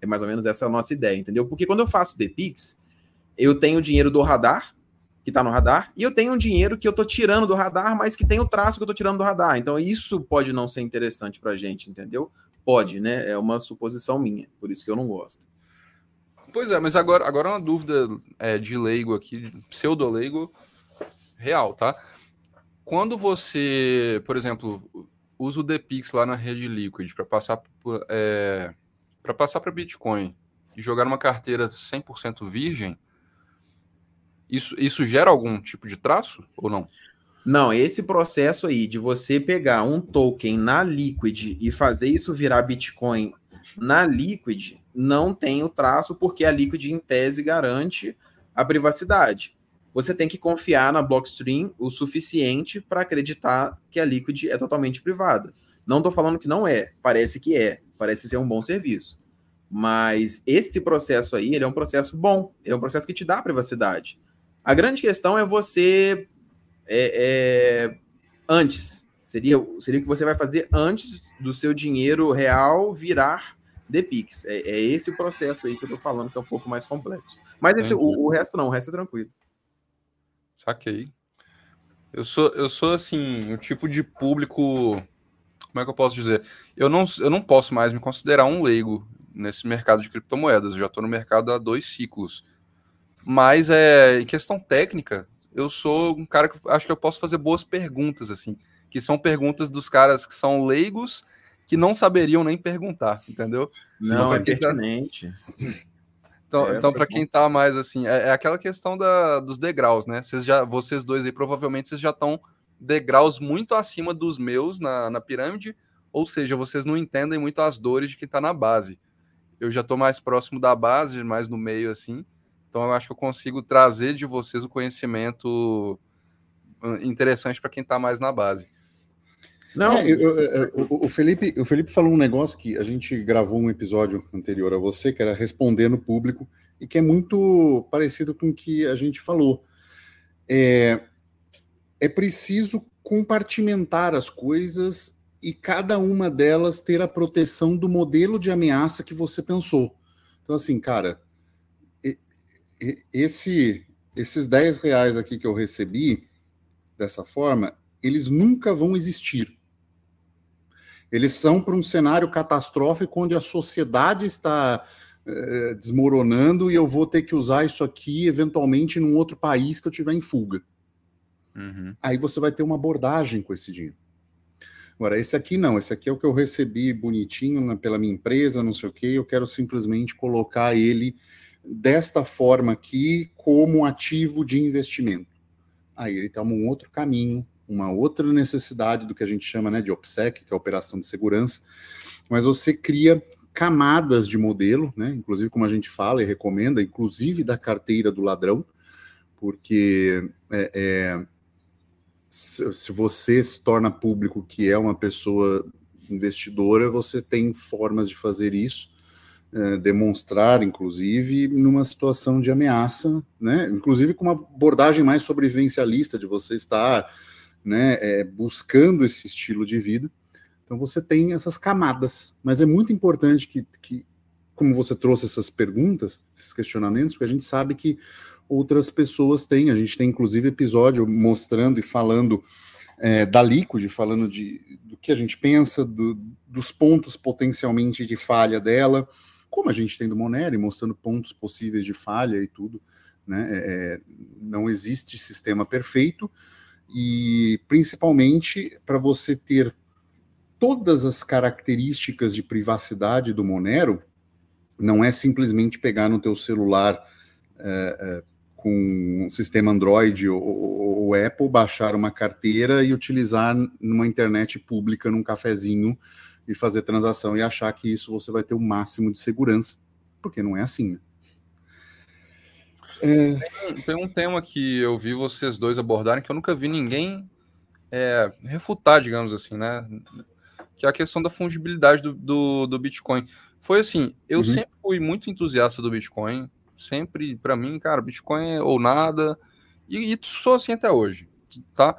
É mais ou menos essa a nossa ideia, entendeu? Porque quando eu faço DPix, eu tenho o dinheiro do radar, que está no radar, e eu tenho um dinheiro que eu estou tirando do radar, mas que tem o traço que eu estou tirando do radar. Então isso pode não ser interessante para a gente, entendeu? Pode, né? É uma suposição minha, por isso que eu não gosto. Pois é, mas agora uma dúvida de leigo aqui, de pseudo-leigo real, tá? Quando você, por exemplo, usa o DPix lá na rede Liquid para passar para Bitcoin e jogar numa carteira 100% virgem, isso gera algum tipo de traço ou não? Não, esse processo aí de você pegar um token na Liquid e fazer isso virar Bitcoin na Liquid não tem o traço, porque a Liquid, em tese, garante a privacidade. Você tem que confiar na blockstream o suficiente para acreditar que a Liquid é totalmente privada. Não estou falando que não é, parece que é, parece ser um bom serviço. Mas este processo aí, ele é um processo bom, ele é um processo que te dá privacidade. A grande questão é você... antes. Seria o que você vai fazer antes do seu dinheiro real virar DPix. É esse o processo aí que eu tô falando, que é um pouco mais complexo. Mas o resto não, o resto é tranquilo. Saquei. Eu sou assim, o tipo de público... Como é que eu posso dizer? Eu não posso mais me considerar um leigo nesse mercado de criptomoedas. Eu já estou no mercado há 2 ciclos. Mas em questão técnica, eu sou um cara que acho que eu posso fazer boas perguntas, assim. Que são perguntas dos caras que são leigos, que não saberiam nem perguntar, entendeu? Não, é pertinente. Então para quem tá mais assim, é aquela questão dos degraus, né? Vocês dois aí, provavelmente, vocês já estão degraus muito acima dos meus na pirâmide, ou seja, vocês não entendem muito as dores de quem tá na base. Eu já tô mais próximo da base, mais no meio, assim. Então eu acho que eu consigo trazer de vocês o conhecimento interessante para quem tá mais na base. Não, o Felipe falou um negócio que a gente gravou um episódio anterior a você, que era responder no público, e que é muito parecido com o que a gente falou. É preciso compartimentar as coisas e cada uma delas ter a proteção do modelo de ameaça que você pensou. Então, assim, cara, esses R$10 aqui que eu recebi, dessa forma, eles nunca vão existir. Eles são para um cenário catastrófico onde a sociedade está desmoronando e eu vou ter que usar isso aqui eventualmente num outro país que eu tiver em fuga. Uhum. Aí você vai ter uma abordagem com esse dinheiro. Agora, esse aqui não, esse aqui é o que eu recebi bonitinho pela minha empresa, não sei o quê, eu quero simplesmente colocar ele desta forma aqui como ativo de investimento. Aí ele toma um outro caminho, uma outra necessidade do que a gente chama, né, de OPSEC, que é a operação de segurança, mas você cria camadas de modelo, né, inclusive como a gente fala e recomenda, inclusive da carteira do ladrão, porque se você se torna público que é uma pessoa investidora, você tem formas de fazer isso, demonstrar, inclusive, numa situação de ameaça, né? Inclusive com uma abordagem mais sobrevivencialista, de você estar, né, buscando esse estilo de vida. Então você tem essas camadas, mas é muito importante que como você trouxe essas perguntas, esses questionamentos, porque a gente sabe que outras pessoas têm, a gente tem inclusive episódio mostrando e falando da Liquid, falando do que a gente pensa, dos pontos potencialmente de falha dela, como a gente tem do Monero, mostrando pontos possíveis de falha e tudo, né? Não existe sistema perfeito, e principalmente para você ter todas as características de privacidade do Monero, não é simplesmente pegar no teu celular com um sistema Android ou Apple, baixar uma carteira e utilizar numa internet pública, num cafezinho, e fazer transação e achar que isso você vai ter o máximo de segurança, porque não é assim, né? Tem um tema que eu vi vocês dois abordarem que eu nunca vi ninguém refutar, digamos assim, né? Que é a questão da fungibilidade do Bitcoin. Foi assim, eu sempre fui muito entusiasta do Bitcoin, sempre, para mim, cara, Bitcoin é ou nada, e sou assim até hoje, tá?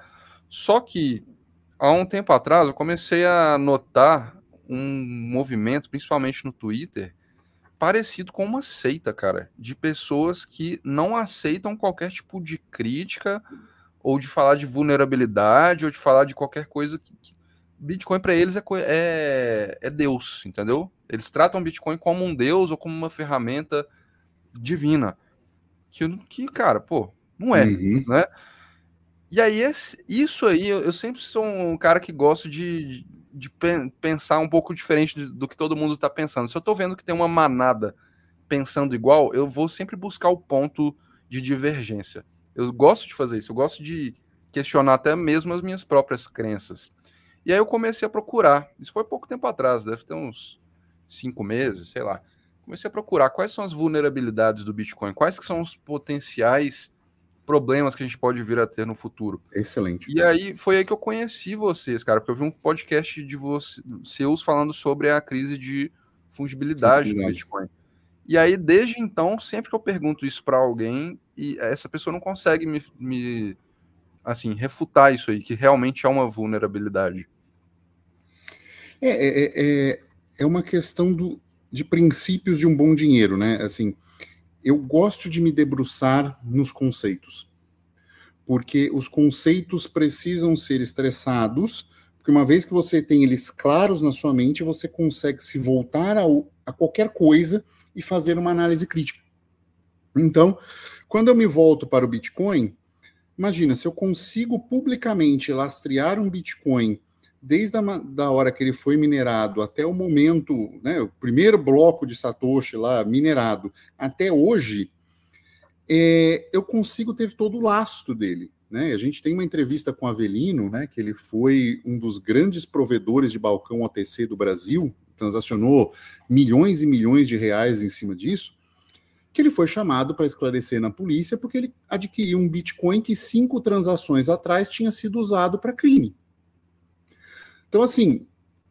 Só que, há um tempo atrás, eu comecei a notar um movimento, principalmente no Twitter, parecido com uma seita, cara, de pessoas que não aceitam qualquer tipo de crítica, ou de falar de vulnerabilidade, ou de falar de qualquer coisa Bitcoin para eles é Deus, entendeu? Eles tratam Bitcoin como um Deus ou como uma ferramenta divina. Que cara, pô, não é, né? E aí, isso aí, eu sempre sou um cara que gosto de pensar um pouco diferente do que todo mundo tá pensando. Se eu tô vendo que tem uma manada pensando igual, eu vou sempre buscar o ponto de divergência. Eu gosto de fazer isso, eu gosto de questionar até mesmo as minhas próprias crenças. E aí eu comecei a procurar, isso foi pouco tempo atrás, deve ter uns 5 meses, sei lá. Comecei a procurar quais são as vulnerabilidades do Bitcoin, quais que são os potenciais problemas que a gente pode vir a ter no futuro. Excelente. E aí foi aí que eu conheci vocês, cara, porque eu vi um podcast de seus falando sobre a crise de fungibilidade do Bitcoin. E aí, desde então, sempre que eu pergunto isso para alguém, e essa pessoa não consegue me assim, refutar isso aí, que realmente é uma vulnerabilidade. É uma questão de princípios de um bom dinheiro, né? Assim, eu gosto de me debruçar nos conceitos, porque os conceitos precisam ser estressados, porque uma vez que você tem eles claros na sua mente, você consegue se voltar a qualquer coisa e fazer uma análise crítica. Então, quando eu me volto para o Bitcoin, imagina, se eu consigo publicamente lastrear um Bitcoin desde da hora que ele foi minerado até o momento, né, o primeiro bloco de Satoshi lá minerado, até hoje, eu consigo ter todo o lastro dele. Né? A gente tem uma entrevista com o Avelino, né, que ele foi um dos grandes provedores de balcão OTC do Brasil, transacionou milhões e milhões de reais em cima disso, que ele foi chamado para esclarecer na polícia porque ele adquiriu um Bitcoin que 5 transações atrás tinha sido usado para crime. Então, assim,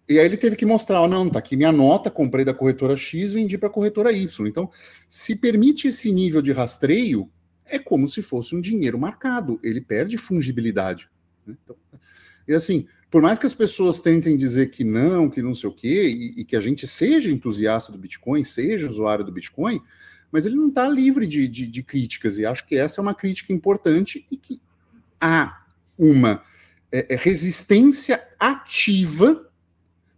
e aí ele teve que mostrar, não, tá aqui minha nota, comprei da corretora X, vendi para a corretora Y. Então, se permite esse nível de rastreio, é como se fosse um dinheiro marcado, ele perde fungibilidade. Né? Então, e assim, por mais que as pessoas tentem dizer que não sei o quê, e que a gente seja entusiasta do Bitcoin, seja usuário do Bitcoin, mas ele não está livre de críticas, e acho que essa é uma crítica importante e que há uma resistência ativa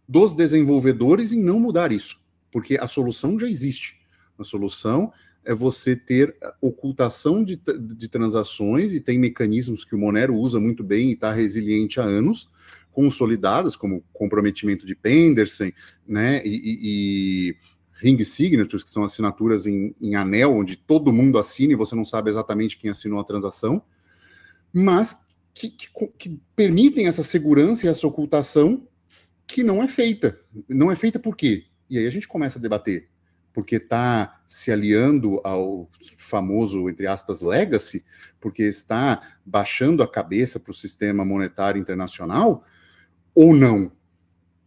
dos desenvolvedores em não mudar isso, porque a solução já existe. A solução é você ter ocultação de transações, e tem mecanismos que o Monero usa muito bem e está resiliente há anos, consolidadas, como comprometimento de Pendersen, né, e ring signatures, que são assinaturas em anel, onde todo mundo assina e você não sabe exatamente quem assinou a transação, mas que permitem essa segurança e essa ocultação que não é feita. Não é feita por quê? E aí a gente começa a debater. Porque está se aliando ao famoso, entre aspas, legacy, porque está baixando a cabeça para o sistema monetário internacional, ou não?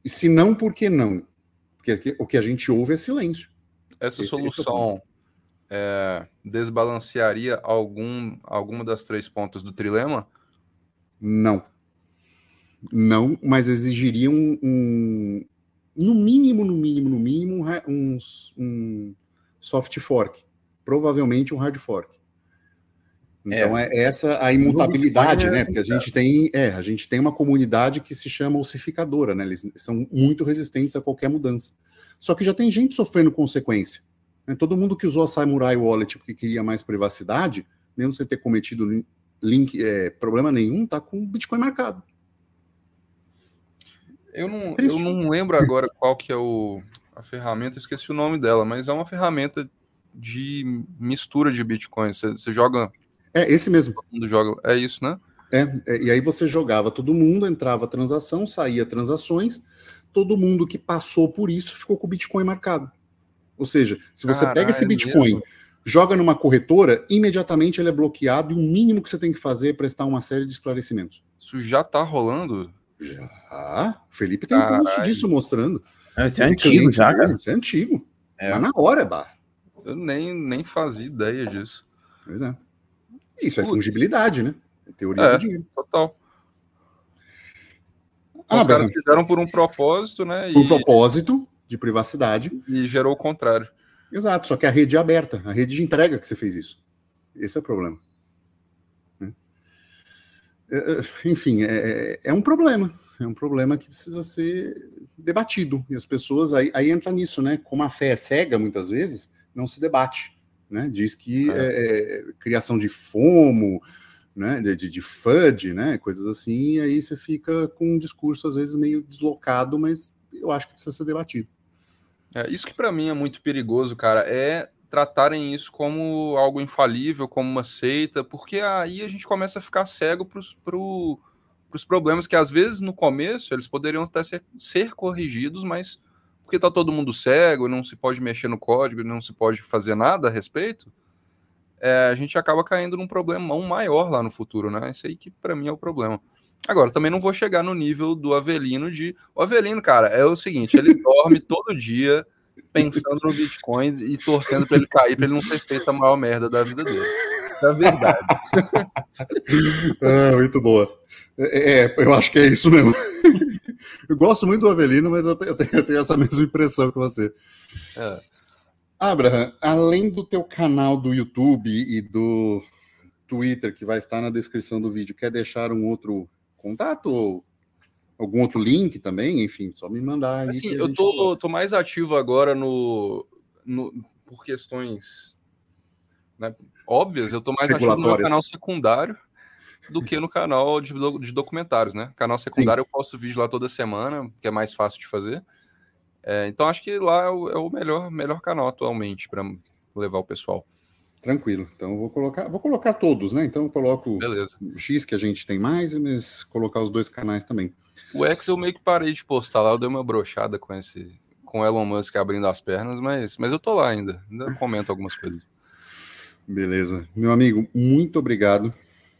E se não, por que não? Porque o que a gente ouve é silêncio. Essa solução desbalancearia alguma das 3 pontas do trilema? Não. Não, mas exigiria no mínimo, um soft fork. Provavelmente um hard fork. Então é essa a imutabilidade, né? Porque a gente tem uma comunidade que se chama ossificadora, né? Eles são muito resistentes a qualquer mudança. Só que já tem gente sofrendo consequência. Né? Todo mundo que usou a Samurai Wallet porque queria mais privacidade, mesmo sem ter cometido problema nenhum, tá com o Bitcoin marcado. Eu não lembro agora qual que é a ferramenta, eu esqueci o nome dela, mas é uma ferramenta de mistura de Bitcoin. Você joga... esse mesmo. Todo mundo joga. É isso, né? E aí você jogava todo mundo, entrava a transação, saía transações, todo mundo que passou por isso ficou com o Bitcoin marcado. Ou seja, se você pega esse Bitcoin, joga numa corretora, imediatamente ele é bloqueado e o mínimo que você tem que fazer é prestar uma série de esclarecimentos. Isso já tá rolando? Já. O Felipe tem um post disso mostrando. Esse é antigo já, cara. Isso é antigo. Mas na hora, Eu nem fazia ideia disso. Pois é. Isso é fungibilidade, né? É teoria do dinheiro. Total. Os caras fizeram por um propósito, né? Por propósito de privacidade. E gerou o contrário. Exato, só que a rede é aberta, a rede de entrega que você fez isso. Esse é o problema. Enfim, é um problema. É um problema que precisa ser debatido. E as pessoas, aí entra nisso, né? Como a fé é cega, muitas vezes, não se debate. Né? Diz que criação de FOMO, né? de FUD, né? Coisas assim, e aí você fica com um discurso, às vezes, meio deslocado, mas eu acho que precisa ser debatido. Isso que para mim é muito perigoso, cara, é tratarem isso como algo infalível, como uma seita, porque aí a gente começa a ficar cego para os problemas que, às vezes, no começo, eles poderiam até ser corrigidos, mas porque está todo mundo cego, não se pode mexer no código, não se pode fazer nada a respeito, a gente acaba caindo num problemão maior lá no futuro, né? Isso aí que para mim é o problema. Agora, também não vou chegar no nível do Avelino O Avelino, cara, é o seguinte, ele dorme todo dia pensando no Bitcoin e torcendo para ele cair, para ele não ter feito a maior merda da vida dele. É verdade. Muito boa. Eu acho que é isso mesmo. Eu gosto muito do Avelino, mas eu tenho essa mesma impressão que você. Abraham, além do teu canal do YouTube e do Twitter, que vai estar na descrição do vídeo, quer deixar um outro contato ou algum outro link também? Enfim, só me mandar aí. Assim, eu tô mais ativo agora por questões, né, óbvias, eu tô mais ativo no meu canal secundário do que no canal de documentários, né? Canal secundário eu posto vídeo lá toda semana, que é mais fácil de fazer. Então acho que lá é o melhor canal atualmente para levar o pessoal. Tranquilo. Então vou colocar todos, né? Então eu coloco o X que a gente tem mais, mas colocar os dois canais também. O X eu meio que parei de postar lá, eu dei uma brochada com o Elon Musk abrindo as pernas, mas eu tô lá ainda comento algumas coisas. Beleza. Meu amigo, muito obrigado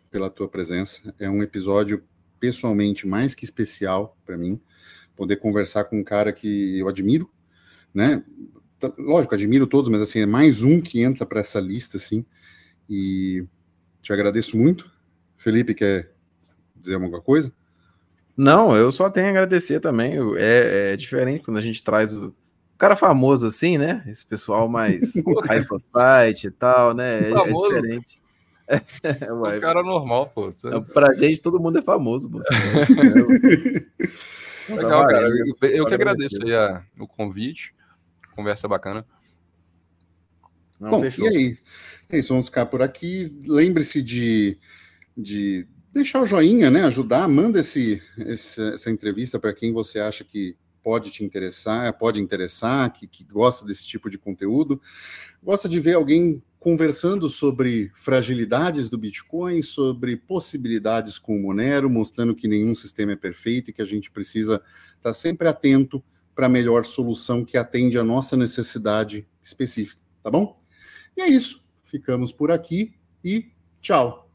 pela tua presença. É um episódio pessoalmente mais que especial para mim, poder conversar com um cara que eu admiro, né? Lógico, admiro todos, mas assim, é mais um que entra para essa lista, assim, e te agradeço muito. Felipe, quer dizer alguma coisa? Não, eu só tenho a agradecer também. É diferente quando a gente traz o cara famoso assim, né? Esse pessoal mais high society e tal, né? É diferente. O cara normal, pô. Pra gente, todo mundo é famoso, você. Legal, cara. Eu que agradeço aí o convite. Conversa bacana. Bom, fechou. E aí? É isso, vamos ficar por aqui. Lembre-se de deixar o joinha, né? Ajudar, manda essa entrevista para quem você acha que pode te interessar, que gosta desse tipo de conteúdo. Gosta de ver alguém conversando sobre fragilidades do Bitcoin, sobre possibilidades com o Monero, mostrando que nenhum sistema é perfeito e que a gente precisa estar sempre atento para a melhor solução que atende a nossa necessidade específica, tá bom? E é isso. Ficamos por aqui e tchau.